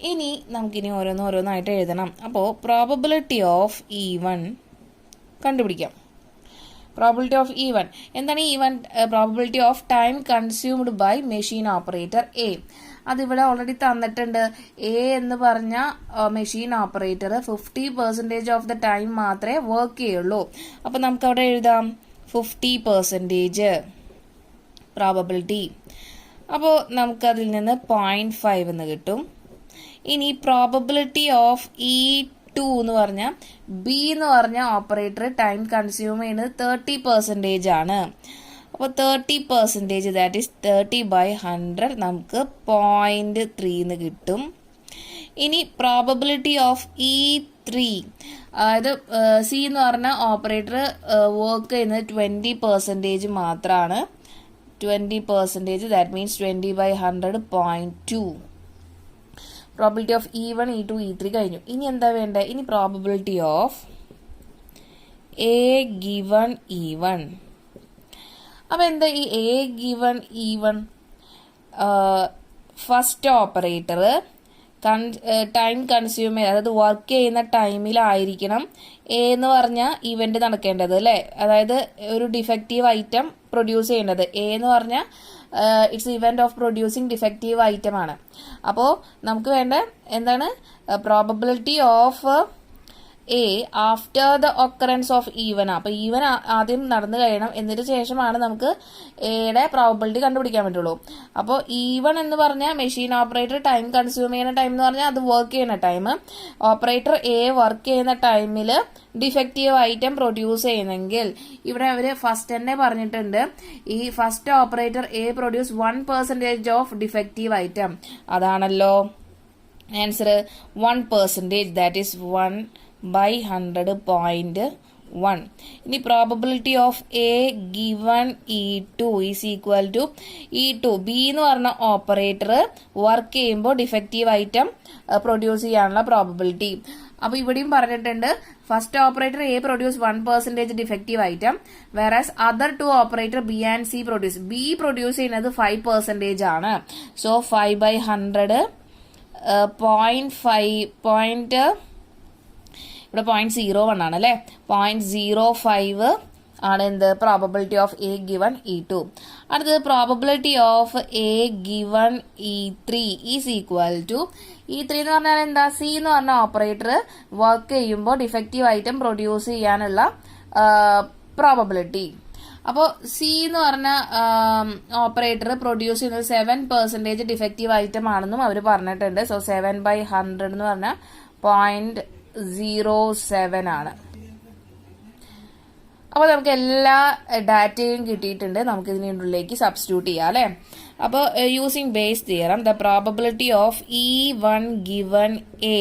ഇനി നമുക്കിനി ഓരോന്നായിട്ട് എഴുതണം. അപ്പോൾ പ്രോബബിലിറ്റി ഓഫ് E1 കണ്ടുപിടിക്കാം. പ്രോബിലിറ്റി ഓഫ് E1 എന്താണ്? E1 probability of time consumed by machine operator A. അതിവിടെ ഓൾറെഡി തന്നിട്ടുണ്ട്. എ എന്ന് പറഞ്ഞ machine operator 50% of the time മാത്രമേ വർക്ക് ചെയ്യുള്ളൂ. അപ്പൊ നമുക്ക് അവിടെ എഴുതാം 50% പ്രോബബിലിറ്റി. അപ്പോൾ നമുക്കതിൽ നിന്ന് 0.5 എന്ന് കിട്ടും. ഇനി പ്രോബബിലിറ്റി ഓഫ് E2 എന്ന് പറഞ്ഞാൽ ബി എന്ന് പറഞ്ഞ ഓപ്പറേറ്റർ ടൈം കൺസ്യൂം ചെയ്യുന്നത് 30% ആണ്. അപ്പോൾ 30% ദാറ്റ് ഈസ് 30/100 നമുക്ക് 0.3 എന്ന് കിട്ടും. ഇനി പ്രോബബിലിറ്റി ഓഫ് E3, അതായത് സി എന്ന് പറഞ്ഞ ഓപ്പറേറ്റർ വർക്ക് ചെയ്യുന്നത് 20% മാത്രമാണ്. 20%, that means 20/100 0.2. Probability of E1, E2, E3 കഴിഞ്ഞു. ഇനി എന്താ വേണ്ടത്? ഇനി probability of A given E1. അപ്പം എന്താ ഈ A given E1? First operator time consume ചെയ്യുക, അതായത് വർക്ക് ചെയ്യുന്ന ടൈമിലായിരിക്കണം എ എന്ന് പറഞ്ഞ ഇവന്റ് നടക്കേണ്ടത് അല്ലേ? അതായത് ഒരു ഡിഫക്റ്റീവ് ഐറ്റം പ്രൊഡ്യൂസ് ചെയ്യേണ്ടത്. എ എന്ന് പറഞ്ഞാൽ it's event of producing defective item ആണ്. അപ്പോൾ നമുക്ക് വേണ്ട എന്താണ്? Probability of A after the occurrence of even. അപ്പൊ ഈവൻ ആദ്യം നടന്നു കഴിയണം, എന്നിട്ട് ശേഷമാണ് നമുക്ക് എയുടെ പ്രോബബിലിറ്റി കണ്ടുപിടിക്കാൻ പറ്റുള്ളൂ. അപ്പോൾ ഈവൺ എന്ന് പറഞ്ഞാൽ മെഷീൻ ഓപ്പറേറ്റർ ടൈം കൺസ്യൂം ചെയ്യുന്ന ടൈം എന്ന് പറഞ്ഞാൽ അത് വർക്ക് ചെയ്യുന്ന ടൈം. ഓപ്പറേറ്റർ എ വർക്ക് ചെയ്യുന്ന ടൈമിൽ ഡിഫക്റ്റീവ് ഐറ്റം പ്രൊഡ്യൂസ് ചെയ്യുന്നെങ്കിൽ ഇവിടെ അവര് ഫസ്റ്റ് തന്നെ പറഞ്ഞിട്ടുണ്ട്, ഈ first operator A produce 1% of defective item. അതാണല്ലോ ആൻസർ. 1%, that is 1/100.1. ഇനി probability of A given E2 is equal to E2. B എന്ന് പറഞ്ഞ ഓപ്പറേറ്റർ വർക്ക് ചെയ്യുമ്പോൾ ഡിഫക്റ്റീവ് ഐറ്റം പ്രൊഡ്യൂസ് ചെയ്യാനുള്ള പ്രോബബിലിറ്റി. അപ്പൊ ഇവിടെയും പറഞ്ഞിട്ടുണ്ട് first operator A produce 1% defective item, whereas other two operator B and C produce. B produce ചെയ്യുന്നത് 5% ആണ്. So 5/100 0.5 ഇവിടെ 0.01 ആണ് അല്ലെ. 0.05 ആണ് എന്ത്? Probability of A given E2. അടുത്തത് probability of A given E3 is equal to E3 എന്ന് പറഞ്ഞാൽ എന്താ? സി എന്ന് പറഞ്ഞ ഓപ്പറേറ്റർ വർക്ക് ചെയ്യുമ്പോൾ ഡിഫക്റ്റീവ് ഐറ്റം പ്രൊഡ്യൂസ് ചെയ്യാനുള്ള പ്രോബബിലിറ്റി. അപ്പോൾ സി എന്ന് പറഞ്ഞ ഓപ്പറേറ്റർ പ്രൊഡ്യൂസ് ചെയ്യുന്നത് 7% ഡിഫക്റ്റീവ് ഐറ്റം ആണെന്നും അവർ പറഞ്ഞിട്ടുണ്ട്. സോ 7/100 എന്ന് പറഞ്ഞാൽ 0.07 ആണ്. അപ്പോൾ നമുക്ക് എല്ലാ ഡാറ്റയും കിട്ടിയിട്ടുണ്ട്. നമുക്ക് ഇതിനുള്ളിലേക്ക് സബ്സ്റ്റിറ്റ്യൂട്ട് ചെയ്യാം അല്ലെ. അപ്പോൾ using Bayes theorem the probability of E1 given A,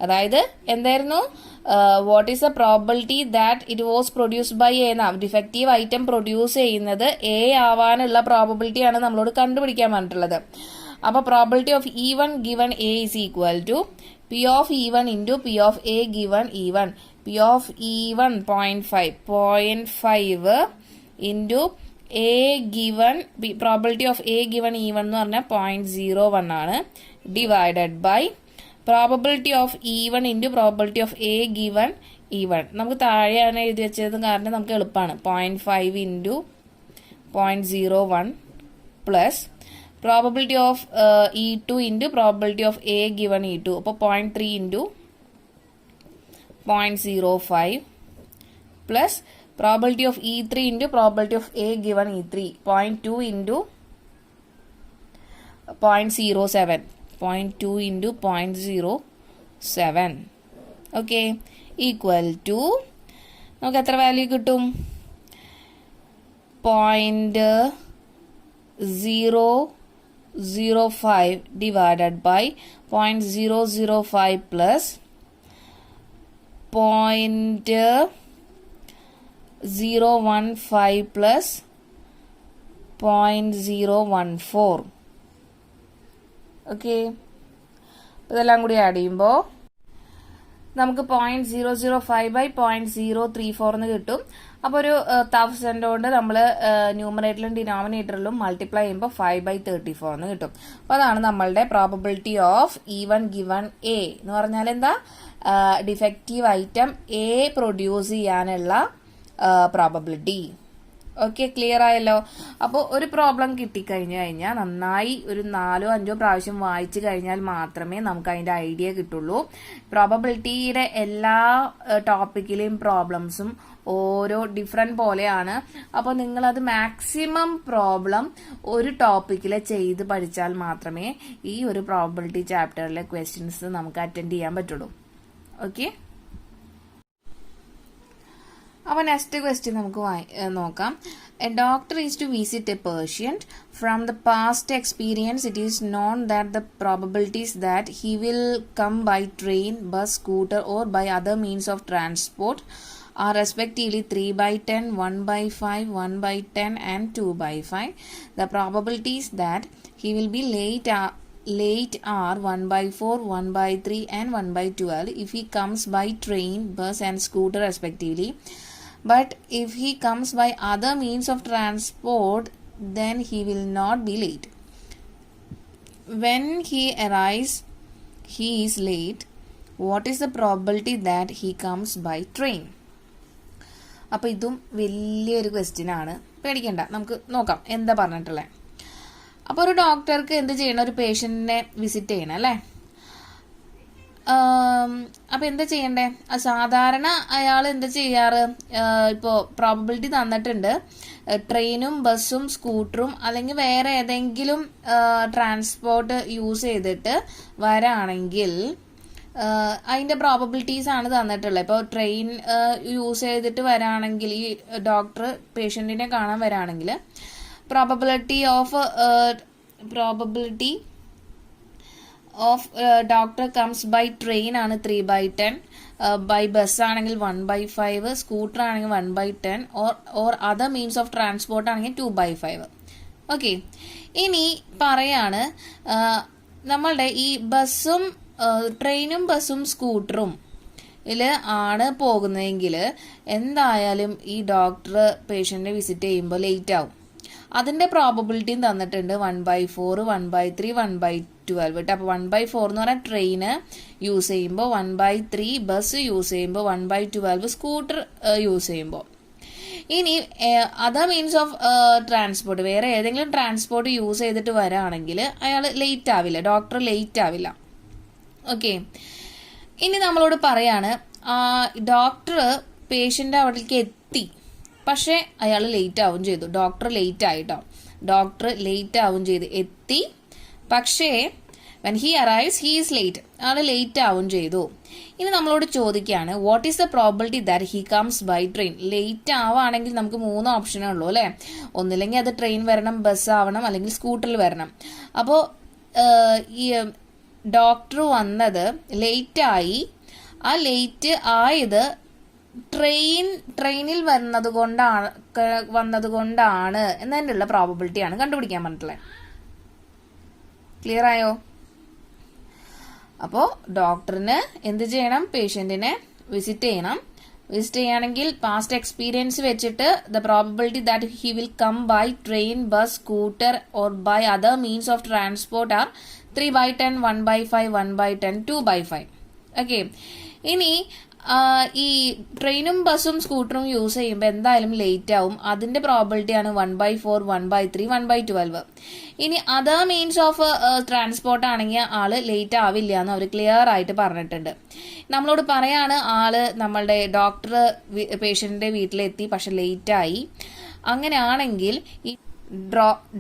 അതായത് എന്തായിരുന്നു? What is the probability that it was produced by A. Defective item produce ചെയ്യുന്നത് എ ആവാനുള്ള പ്രോബിലിറ്റി ആണ് നമ്മളോട് കണ്ടുപിടിക്കാൻ പറഞ്ഞിട്ടുള്ളത്. അപ്പൊ probability of E1 given A is equal to P of E1 into P of A given E1. P of E1 0.5 into A given probability of A given E1 എന്ന് പറഞ്ഞാൽ 0.01 ആണ്, divided by probability of E1 into probability of A given E1. നമുക്ക് താഴെയാണ് എഴുതി വെച്ചത് കാരണം നമുക്ക് എളുപ്പമാണ്. 0.5 into 0.01 plus probability of E2 into probability of A given E2. അപ്പോൾ 0.3 into 0.05 plus probability of E3 into probability of A given E3. 0.2 into 0.07. 0.2 into 0.07. Okay, equal to നമുക്ക് എത്ര വാല്യൂ കിട്ടും? 0.005 divided by 0.005 plus 0.015 plus 0.014. Okay, ഇതെല്ലാം കൂടി add ചെയ്യുമ്പോൾ നമുക്ക് 0.005/0.034 എന്ന് കിട്ടും. അപ്പോൾ ഒരു 1000 കൊണ്ട് നമ്മൾ ന്യൂമറേറ്ററിലും ഡിനോമിനേറ്ററിലും മൾട്ടിപ്ലൈ ചെയ്യുമ്പോൾ 5/34 എന്ന് കിട്ടും. അപ്പോൾ അതാണ് നമ്മളുടെ probability of even given A എന്ന് പറഞ്ഞാൽ എന്താ, ഡിഫക്റ്റീവ് ഐറ്റം എ പ്രൊഡ്യൂസ് ചെയ്യാനുള്ള പ്രോബബിലിറ്റി. ഓക്കെ, ക്ലിയർ ആയല്ലോ. അപ്പോൾ ഒരു പ്രോബ്ലം കിട്ടിക്കഴിഞ്ഞാൽ നന്നായി ഒരു 4-5 പ്രാവശ്യം വായിച്ചു കഴിഞ്ഞാൽ മാത്രമേ നമുക്ക് അതിന്റെ ഐഡിയ കിട്ടുള്ളൂ. പ്രോബബിലിറ്റിയുടെ എല്ലാ ടോപ്പിക്കിലെയും പ്രോബ്ലംസും ഓരോ ഡിഫറെന്റ് പോലെയാണ്. അപ്പോൾ നിങ്ങളത് മാക്സിമം പ്രോബ്ലം ഒരു ടോപ്പിക്കിൽ ചെയ്ത് പഠിച്ചാൽ മാത്രമേ ഈ ഒരു പ്രോബബിലിറ്റി ചാപ്റ്ററിലെ ക്വസ്റ്റ്യൻസ് നമുക്ക് അറ്റൻഡ് ചെയ്യാൻ പറ്റുള്ളൂ. ഓക്കെ, അപ്പോൾ നെക്സ്റ്റ് ക്വസ്റ്റ്യൻ നമുക്ക് നോക്കാം. A doctor is to visit a patient. From the past experience it is known that the probabilities that he will come by train, bus, scooter or by other means of transport are respectively 3/10, 1/5, 1/10 and 2/5. The probabilities that he will be late are 1/4, 1/3 and 1/12 if he comes by train, bus and scooter respectively. But if he comes by other means of transport, then he will not be late. When he arrives, he is late. What is the probability that he comes by train? അപ്പോൾ ഇതും വലിയൊരു question ആണ്, പേടിക്കണ്ട, നമുക്ക് നോക്കാം എന്താ പറഞ്ഞിട്ടുള്ളത്. അപ്പോൾ ഒരു ഡോക്ടർക്ക് എന്ത് ചെയ്യണം, ഒരു പേഷ്യന്റിനെ വിസിറ്റ് ചെയ്യണം അല്ലേ. അപ്പോൾ എന്താ ചെയ്യണ്ടേ, സാധാരണ അയാൾ എന്താ ചെയ്യാറ്, ഇപ്പോൾ പ്രോബബിലിറ്റി തന്നിട്ടുണ്ട്, ട്രെയിനും ബസ്സും സ്കൂട്ടറും അല്ലെങ്കിൽ വേറെ ഏതെങ്കിലും ട്രാൻസ്പോർട്ട് യൂസ് ചെയ്തിട്ട് വരാണെങ്കിൽ അതിന്റെ പ്രോബബിലിറ്റീസ് ആണ് തന്നിട്ടുള്ളത്. ഇപ്പോൾ ട്രെയിൻ യൂസ് ചെയ്തിട്ട് വരാണെങ്കിൽ, ഈ ഡോക്ടർ പേഷ്യന്റിനെ കാണാൻ വരാണെങ്കിൽ probability of doctor comes by train ആണ് 3/10, ബൈ ബസ് ആണെങ്കിൽ 1/5, സ്കൂട്ടർ ആണെങ്കിൽ 1/10 or other means of transport ആണെങ്കിൽ 2/5. ഓക്കെ, ഇനി പറയാണ് നമ്മളുടെ ഈ ബസ്സും ട്രെയിനും ബസ്സും സ്കൂട്ടറും ആണ് പോകുന്നതെങ്കിൽ എന്തായാലും ഈ ഡോക്ടർ പേഷ്യന്റിനെ വിസിറ്റ് ചെയ്യുമ്പോൾ ലേറ്റ് ആവും. അതിന്റെ പ്രോബബിലിറ്റിയും തന്നിട്ടുണ്ട് 1/4, 1/3, 1/12 കേട്ടോ. അപ്പോൾ 1/4 എന്ന് പറഞ്ഞാൽ ട്രെയിന് യൂസ് ചെയ്യുമ്പോൾ, 1/3 ബസ് യൂസ് ചെയ്യുമ്പോൾ, 1/12 സ്കൂട്ടർ യൂസ് ചെയ്യുമ്പോൾ. ഇനി അതർ മീൻസ് ഓഫ് ട്രാൻസ്പോർട്ട്, വേറെ ഏതെങ്കിലും ട്രാൻസ്പോർട്ട് യൂസ് ചെയ്തിട്ട് വരാണെങ്കിൽ അയാൾ ലേറ്റ് ആവില്ല, ഡോക്ടർ ലേറ്റ് ആവില്ല. ഓക്കെ, ഇനി നമ്മളോട് പറയാണ് ഡോക്ടർ പേഷ്യന്റ് അവിടേക്ക് എത്തി, പക്ഷെ അയാൾ ലേറ്റ് ആവും ചെയ്തു. ഡോക്ടർ ലേറ്റ് ആയിട്ടോ, ഡോക്ടർ ലേറ്റ് ആവും ചെയ്ത് എത്തി, പക്ഷേ when he arrives he is late, ആൾ ലേറ്റ് ആവും ചെയ്തു. ഇനി നമ്മളോട് ചോദിക്കുകയാണ് what is the probability that he comes by train. Late ആവുകയാണെങ്കിൽ നമുക്ക് 3 ഓപ്ഷനേ ഉള്ളൂ അല്ലേ. ഒന്നില്ലെങ്കിൽ അത് ട്രെയിൻ വരണം, ബസ് ആവണം, അല്ലെങ്കിൽ സ്കൂട്ടറിൽ വരണം. അപ്പോൾ ഈ ഡോക്ടർ വന്നത് ലേറ്റ് ആയി, ആ ലേറ്റ് ആയത് ട്രെയിനിൽ വന്നത് കൊണ്ടാണ് എന്നതിനുള്ള പ്രോബബിലിറ്റിയാണ് കണ്ടുപിടിക്കാൻ പറഞ്ഞിട്ടുള്ളത്. ക്ലിയർ ആയോ? അപ്പോൾ ഡോക്ടറിന് എന്ത് ചെയ്യണം, പേഷ്യന്റിനെ വിസിറ്റ് ചെയ്യണം. വിസിറ്റ് ചെയ്യുകയാണെങ്കിൽ പാസ്റ്റ് എക്സ്പീരിയൻസ് വെച്ചിട്ട് the probability that he will come by train, bus, scooter or by other means of transport are 3/10, 1/5, 1/10, 2/5. Okay, ഇനി ഈ ട്രെയിനും ബസ്സും സ്കൂട്ടറും യൂസ് ചെയ്യുമ്പോൾ എന്തായാലും ലേറ്റ് ആവും. അതിന്റെ പ്രോബിലിറ്റിയാണ് 1/4, 1/3, 1/12. ഇനി അതർ മീൻസ് ഓഫ് ട്രാൻസ്പോർട്ട് ആണെങ്കിൽ ആള് ലേറ്റ് ആവില്ല എന്ന് അവർ ക്ലിയർ ആയിട്ട് പറഞ്ഞിട്ടുണ്ട്. നമ്മളോട് പറയാണ് ആള് നമ്മളുടെ ഡോക്ടർ പേഷ്യന്റിന്റെ വീട്ടിലെത്തി, പക്ഷെ ലേറ്റ് ആയി. അങ്ങനെയാണെങ്കിൽ ഈ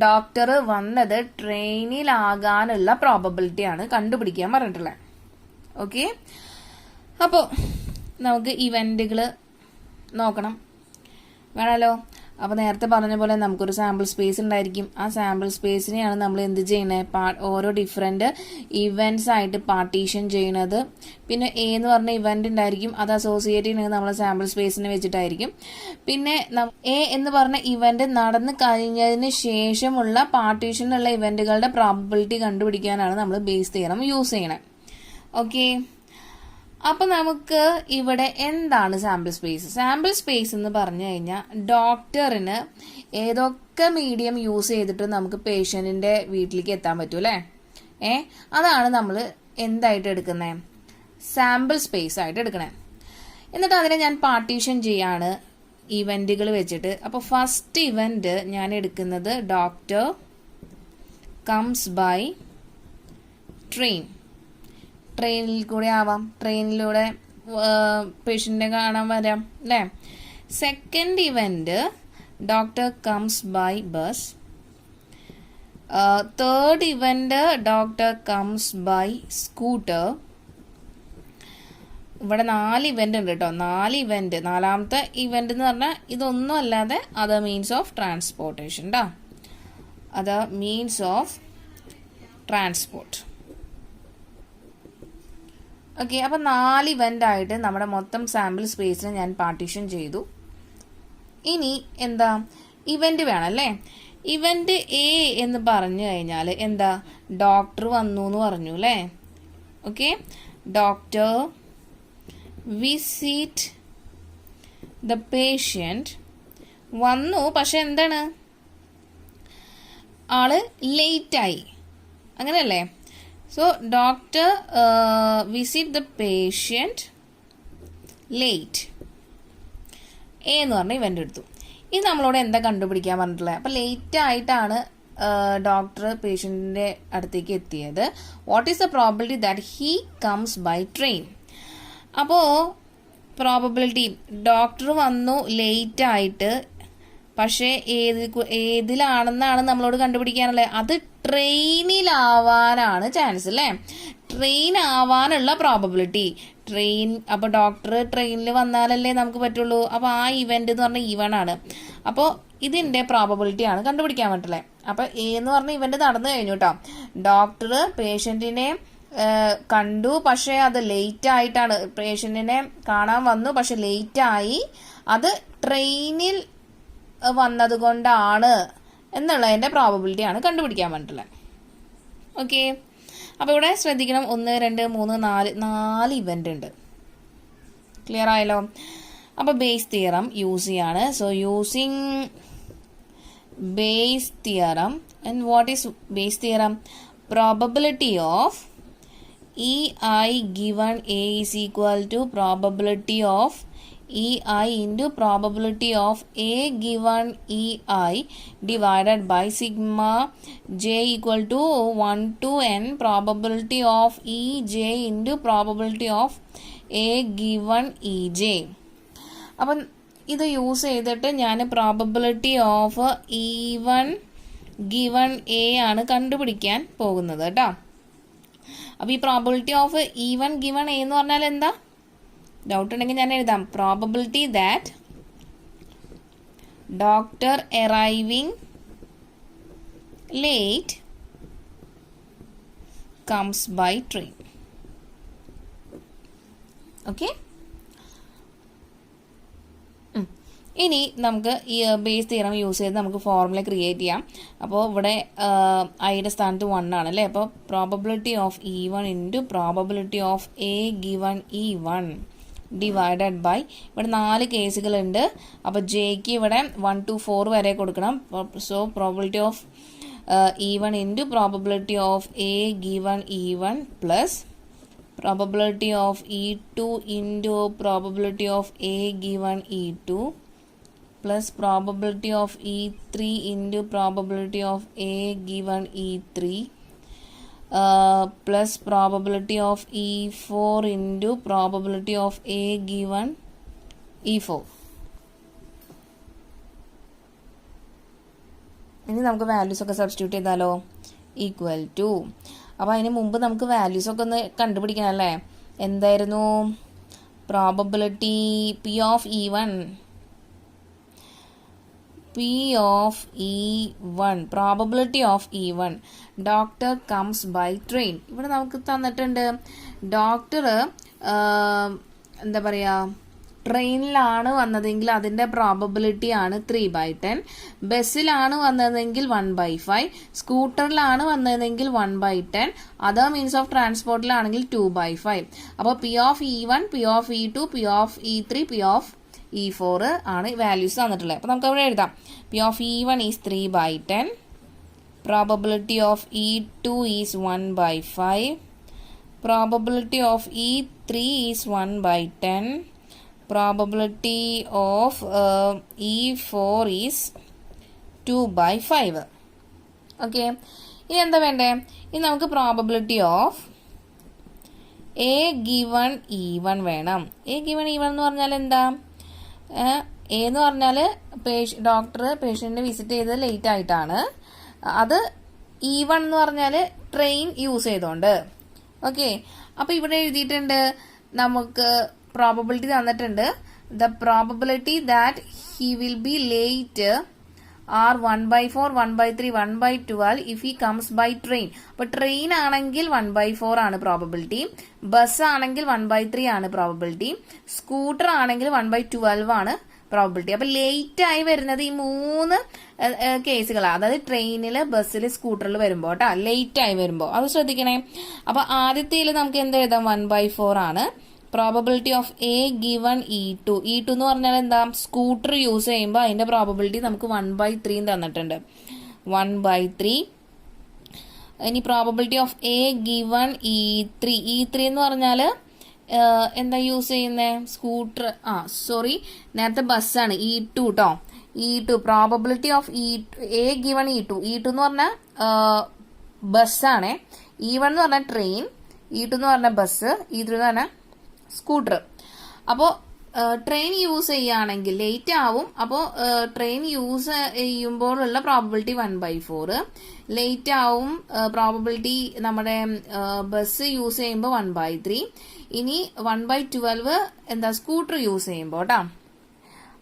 ഡോക്ടർ വന്നത് ട്രെയിനിലാകാനുള്ള പ്രോബബിലിറ്റിയാണ് കണ്ടുപിടിക്കാൻ പറഞ്ഞിട്ടുള്ളത്. ഓക്കെ, അപ്പോൾ നമുക്ക് ഇവന്റുകൾ നോക്കണം വേണമല്ലോ. അപ്പോൾ നേരത്തെ പറഞ്ഞ പോലെ നമുക്കൊരു സാമ്പിൾ സ്പേസ് ഉണ്ടായിരിക്കും. ആ സാമ്പിൾ സ്പേസിനെയാണ് നമ്മൾ എന്ത് ചെയ്യുന്നത്, ഓരോ ഡിഫറെൻറ്റ് ഇവൻറ്റ്സ് ആയിട്ട് പാർട്ടീഷൻ ചെയ്യണത്. പിന്നെ എ എന്ന് പറഞ്ഞ ഇവൻ്റ് ഉണ്ടായിരിക്കും, അത് അസോസിയേറ്റ് ചെയ്യുന്നത് നമ്മളെ സാമ്പിൾ സ്പേസിനെ വെച്ചിട്ടായിരിക്കും. പിന്നെ എ എന്ന് പറഞ്ഞ ഇവൻ്റ് നടന്നു കഴിഞ്ഞതിന് ശേഷമുള്ള പാർട്ടീഷനുള്ള ഇവൻറ്റുകളുടെ പ്രോബബിലിറ്റി കണ്ടുപിടിക്കാനാണ് നമ്മൾ ബേസ് തിയറം യൂസ് ചെയ്യണത്. ഓക്കെ, അപ്പൊ നമുക്ക് ഇവിടെ എന്താണ് സാമ്പിൾ സ്പേസ്? സാമ്പിൾ സ്പേസ് എന്ന് പറഞ്ഞു കഴിഞ്ഞാൽ ഡോക്ടറിന് ഏതൊക്കെ മീഡിയം യൂസ് ചെയ്തിട്ട് നമുക്ക് പേഷ്യന്റിന്റെ വീട്ടിലേക്ക് എത്താൻ പറ്റും അല്ലേ? അതാണ് നമ്മൾ എന്തായിട്ട് എടുക്കുന്നത്, സാമ്പിൾ സ്പേസ് ആയിട്ട് എടുക്കണേ. എന്നിട്ട് അതിനെ ഞാൻ പാർട്ടീഷൻ ചെയ്യാണ് ഇവന്റുകൾ വെച്ചിട്ട്. അപ്പോൾ ഫസ്റ്റ് ഇവന്റ് ഞാൻ എടുക്കുന്നത് ഡോക്ടർ കംസ് ബൈ ട്രെയിൻ. ട്രെയിനിൽ കൂടെ ആവാം, ട്രെയിനിലൂടെ പേഷ്യന്റിനെ കാണാൻ വരാം അല്ലേ. Second event doctor comes by bus. Third event doctor comes by scooter. ഇവിടെ 4 ഇവന്റ് ഉണ്ട് കേട്ടോ, 4 ഇവന്റ്. നാലാമത്തെ ഇവന്റ് എന്ന് പറഞ്ഞാൽ ഇതൊന്നും അല്ലാതെ അതർ മീൻസ് ഓഫ് ട്രാൻസ്പോർട്ടേഷൻ ട്ടോ, other means of transport. Okay, അപ്പം 4 ഇവന്റ് ആയിട്ട് നമ്മുടെ മൊത്തം സാമ്പിൾ സ്പേസിനെ ഞാൻ പാർട്ടീഷൻ ചെയ്തു. ഇനി എന്താ, ഇവന്റ് വേണം അല്ലേ. ഇവന്റ് എ എന്ന് പറഞ്ഞു കഴിഞ്ഞാൽ എന്താ, ഡോക്ടർ വന്നു എന്ന് പറഞ്ഞു അല്ലേ. Okay, doctor visit the patient വന്നു, പക്ഷെ എന്താണ്, ആള് ലേറ്റായി, അങ്ങനെയല്ലേ. So doctor visit the patient late. A എന്ന് പറഞ്ഞ ഇവന്റ് എടുത്തു. ഇത് നമ്മളോട് എന്താ കണ്ടുപിടിക്കാൻ പറഞ്ഞിട്ടുള്ളത്? അപ്പം ലേറ്റ് ആയിട്ടാണ് ഡോക്ടർ പേഷ്യന്റിന്റെ അടുത്തേക്ക് എത്തിയത്. What is the probability that he comes by train? അപ്പോൾ പ്രോബബിലിറ്റി ഡോക്ടർ വന്നു ലേറ്റ് ആയിട്ട്, പക്ഷേ ഏതിലാണെന്നാണ് നമ്മളോട് കണ്ടുപിടിക്കാനുള്ളത്. അത് ട്രെയിനിലാവാനാണ് ചാൻസ് അല്ലേ, ട്രെയിൻ ആവാനുള്ള പ്രോബബിലിറ്റി. അപ്പോൾ ഡോക്ടർ ട്രെയിനിൽ വന്നാലല്ലേ നമുക്ക് പറ്റുള്ളൂ. അപ്പോൾ ആ ഇവന്റ് എന്ന് പറഞ്ഞ ഈവനാണ്. അപ്പോൾ ഇതിന്റെ പ്രോബബിലിറ്റി ആണ് കണ്ടുപിടിക്കാൻ പറ്റില്ലേ. അപ്പോൾ എ എന്ന് പറഞ്ഞ ഇവന്റ് നടന്നു കഴിഞ്ഞു കേട്ടോ. ഡോക്ടർ പേഷ്യന്റിനെ കണ്ടു, പക്ഷെ അത് ലേറ്റ് ആയിട്ടാണ്. പേഷ്യന്റിനെ കാണാൻ വന്നു, പക്ഷെ ലേറ്റ് ആയി. അത് ട്രെയിനിൽ വന്നത് കൊണ്ടാണ് എന്നുള്ളതിന്റെ പ്രോബബിലിറ്റി ആണ് കണ്ടുപിടിക്കാൻ പറ്റുള്ളത്. ഓക്കെ, അപ്പൊ ഇവിടെ ശ്രദ്ധിക്കണം, 1, 2, 3, 4 ഇവന്റ് ഉണ്ട്. ക്ലിയർ ആയല്ലോ. അപ്പൊ ബേസ് തിയറം യൂസ് ചെയ്യാണ്. So using Bayes theorem, and what is base theorem? Probability of EI given A is equal to probability of EI into probability of A given EI divided by sigma j equal to 1 to n probability of EJ into probability of A given EJ. അപ്പം ഇത് use ചെയ്തിട്ട് ഞാൻ probability of E1 given A ആണ് കണ്ടുപിടിക്കാൻ പോകുന്നത് കേട്ടോ. അപ്പോൾ ഈ probability of E1 given A എന്ന് പറഞ്ഞാൽ എന്താ? ഡൗട്ട് ഉണ്ടെങ്കിൽ ഞാൻ എഴുതാം. Probability that doctor arriving late comes by train. Okay, ഇനി നമുക്ക് ഈ ബേസ് തിയറം യൂസ് ചെയ്ത് നമുക്ക് ഫോർമുല ക്രിയേറ്റ് ചെയ്യാം. അപ്പോൾ ഇവിടെ ഐയുടെ സ്ഥാനത്ത് 1 ആണ് അല്ലേ. അപ്പോൾ probability of E1 into probability of A given E1 divided by, ഇവിടെ 4 കേസുകളുണ്ട്. അപ്പോൾ ജെക്ക് ഇവിടെ 1 to 4 വരെ കൊടുക്കണം. So probability of E1 into probability of A given E1 plus probability of E2 into probability of A given E2 plus probability of E3 into probability of A given E3 plus probability of E4 into probability of A given E4. ഇനി നമുക്ക് values ഒക്കെ substitute ചെയ്താലോ. Equal to, അപ്പോൾ അതിന് മുമ്പ് നമുക്ക് values ഒക്കെ ഒന്ന് കണ്ടുപിടിക്കണം അല്ലേ. എന്തായിരുന്നു probability? P of E1 P of E1, probability of E1, doctor comes by train. ഇവിടെ നമുക്ക് തന്നിട്ടുണ്ട് ഡോക്ടർ എന്താ പറയുക, ട്രെയിനിലാണ് വന്നതെങ്കിൽ അതിൻ്റെ പ്രോബബിലിറ്റി ആണ് 3/10, ബസ്സിലാണ് വന്നതെങ്കിൽ 1/5, സ്കൂട്ടറിലാണ് വന്നതെങ്കിൽ 1/10, അതർ മീൻസ് ഓഫ് ട്രാൻസ്പോർട്ടിലാണെങ്കിൽ 2/5. അപ്പോൾ P of E1, P of E2, P of E3, P of E4 ആണ് വാല്യൂസ് തന്നിട്ടുള്ളത്. അപ്പോൾ നമുക്ക് അവിടെ എഴുതാം. P of E1 is 3/10, probability of E2 is 1/5, probability of E3 is 1/10, probability of E4 is 2/5. Okay, ഇനി എന്താ വേണ്ടേ? ഇനി നമുക്ക് probability of A given E1 വേണം. എ ഗിവൺ E1 എന്ന് പറഞ്ഞാൽ എന്താ? എ എന്ന് പറഞ്ഞാൽ ഡോക്ടർ പേഷ്യന്റിനെ വിസിറ്റ് ചെയ്തത് ലേറ്റ് ആയിട്ടാണ്. അത് E1 എന്ന് പറഞ്ഞാൽ ട്രെയിൻ യൂസ് ചെയ്തോണ്ട്. ഓക്കെ, അപ്പൊ ഇവിടെ എഴുതിയിട്ടുണ്ട് നമുക്ക് പ്രോബബിലിറ്റി തന്നിട്ടുണ്ട്. The probability that he will be late are 1/4, 1/3, 1/12 if he comes by train. അപ്പൊ ട്രെയിൻ ആണെങ്കിൽ 1/4 ആണ് പ്രോബബിലിറ്റി, ബസ് ആണെങ്കിൽ 1/3 ആണ് പ്രോബബിലിറ്റി, സ്കൂട്ടർ ആണെങ്കിൽ 1/12 ആണ് പ്രോബബിലിറ്റി. അപ്പൊ ലേറ്റ് ആയി വരുന്നത് ഈ 3 കേസുകളാണ്. അതായത് ട്രെയിനില്, ബസ്സിൽ, സ്കൂട്ടറിൽ വരുമ്പോ കേട്ടോ, ലേറ്റ് ആയി വരുമ്പോ അത് ശ്രദ്ധിക്കണേ. അപ്പൊ ആദ്യത്തേല് നമുക്ക് എന്ത് എഴുതാം? 1/4 ആണ്. Probability of A given E2. E2 എന്ന് പറഞ്ഞാൽ എന്താ? സ്കൂട്ടർ യൂസ് ചെയ്യുമ്പോൾ അതിന്റെ പ്രോബബിലിറ്റി നമുക്ക് 1/3 തന്നിട്ടുണ്ട്. 1/3. ഇനി probability of A given E3. E3 എന്ന് പറഞ്ഞാൽ എന്താ യൂസ് ചെയ്യുന്നത്? സ്കൂട്ടർ, സോറി, നേരത്തെ ബസ്സാണ്. E2 കേട്ടോ. E2 probability of A given E2. E2 എന്ന് പറഞ്ഞാൽ ബസ്സാണ്. E1 എന്ന് പറഞ്ഞാൽ ട്രെയിൻ, E2 എന്ന് പറഞ്ഞാൽ ബസ്, E3 എന്ന് പറഞ്ഞാൽ സ്കൂട്ടർ. അപ്പോൾ ട്രെയിൻ യൂസ് ചെയ്യുകയാണെങ്കിൽ ലേറ്റ് ആവും. അപ്പോൾ ട്രെയിൻ യൂസ് ചെയ്യുമ്പോഴുള്ള പ്രോബബിലിറ്റി 1/4, ലേറ്റ് ആവും പ്രോബബിലിറ്റി നമ്മുടെ ബസ് യൂസ് ചെയ്യുമ്പോൾ 1/3. ഇനി 1/12 എന്താ? സ്കൂട്ടർ യൂസ് ചെയ്യുമ്പോൾ കേട്ടോ.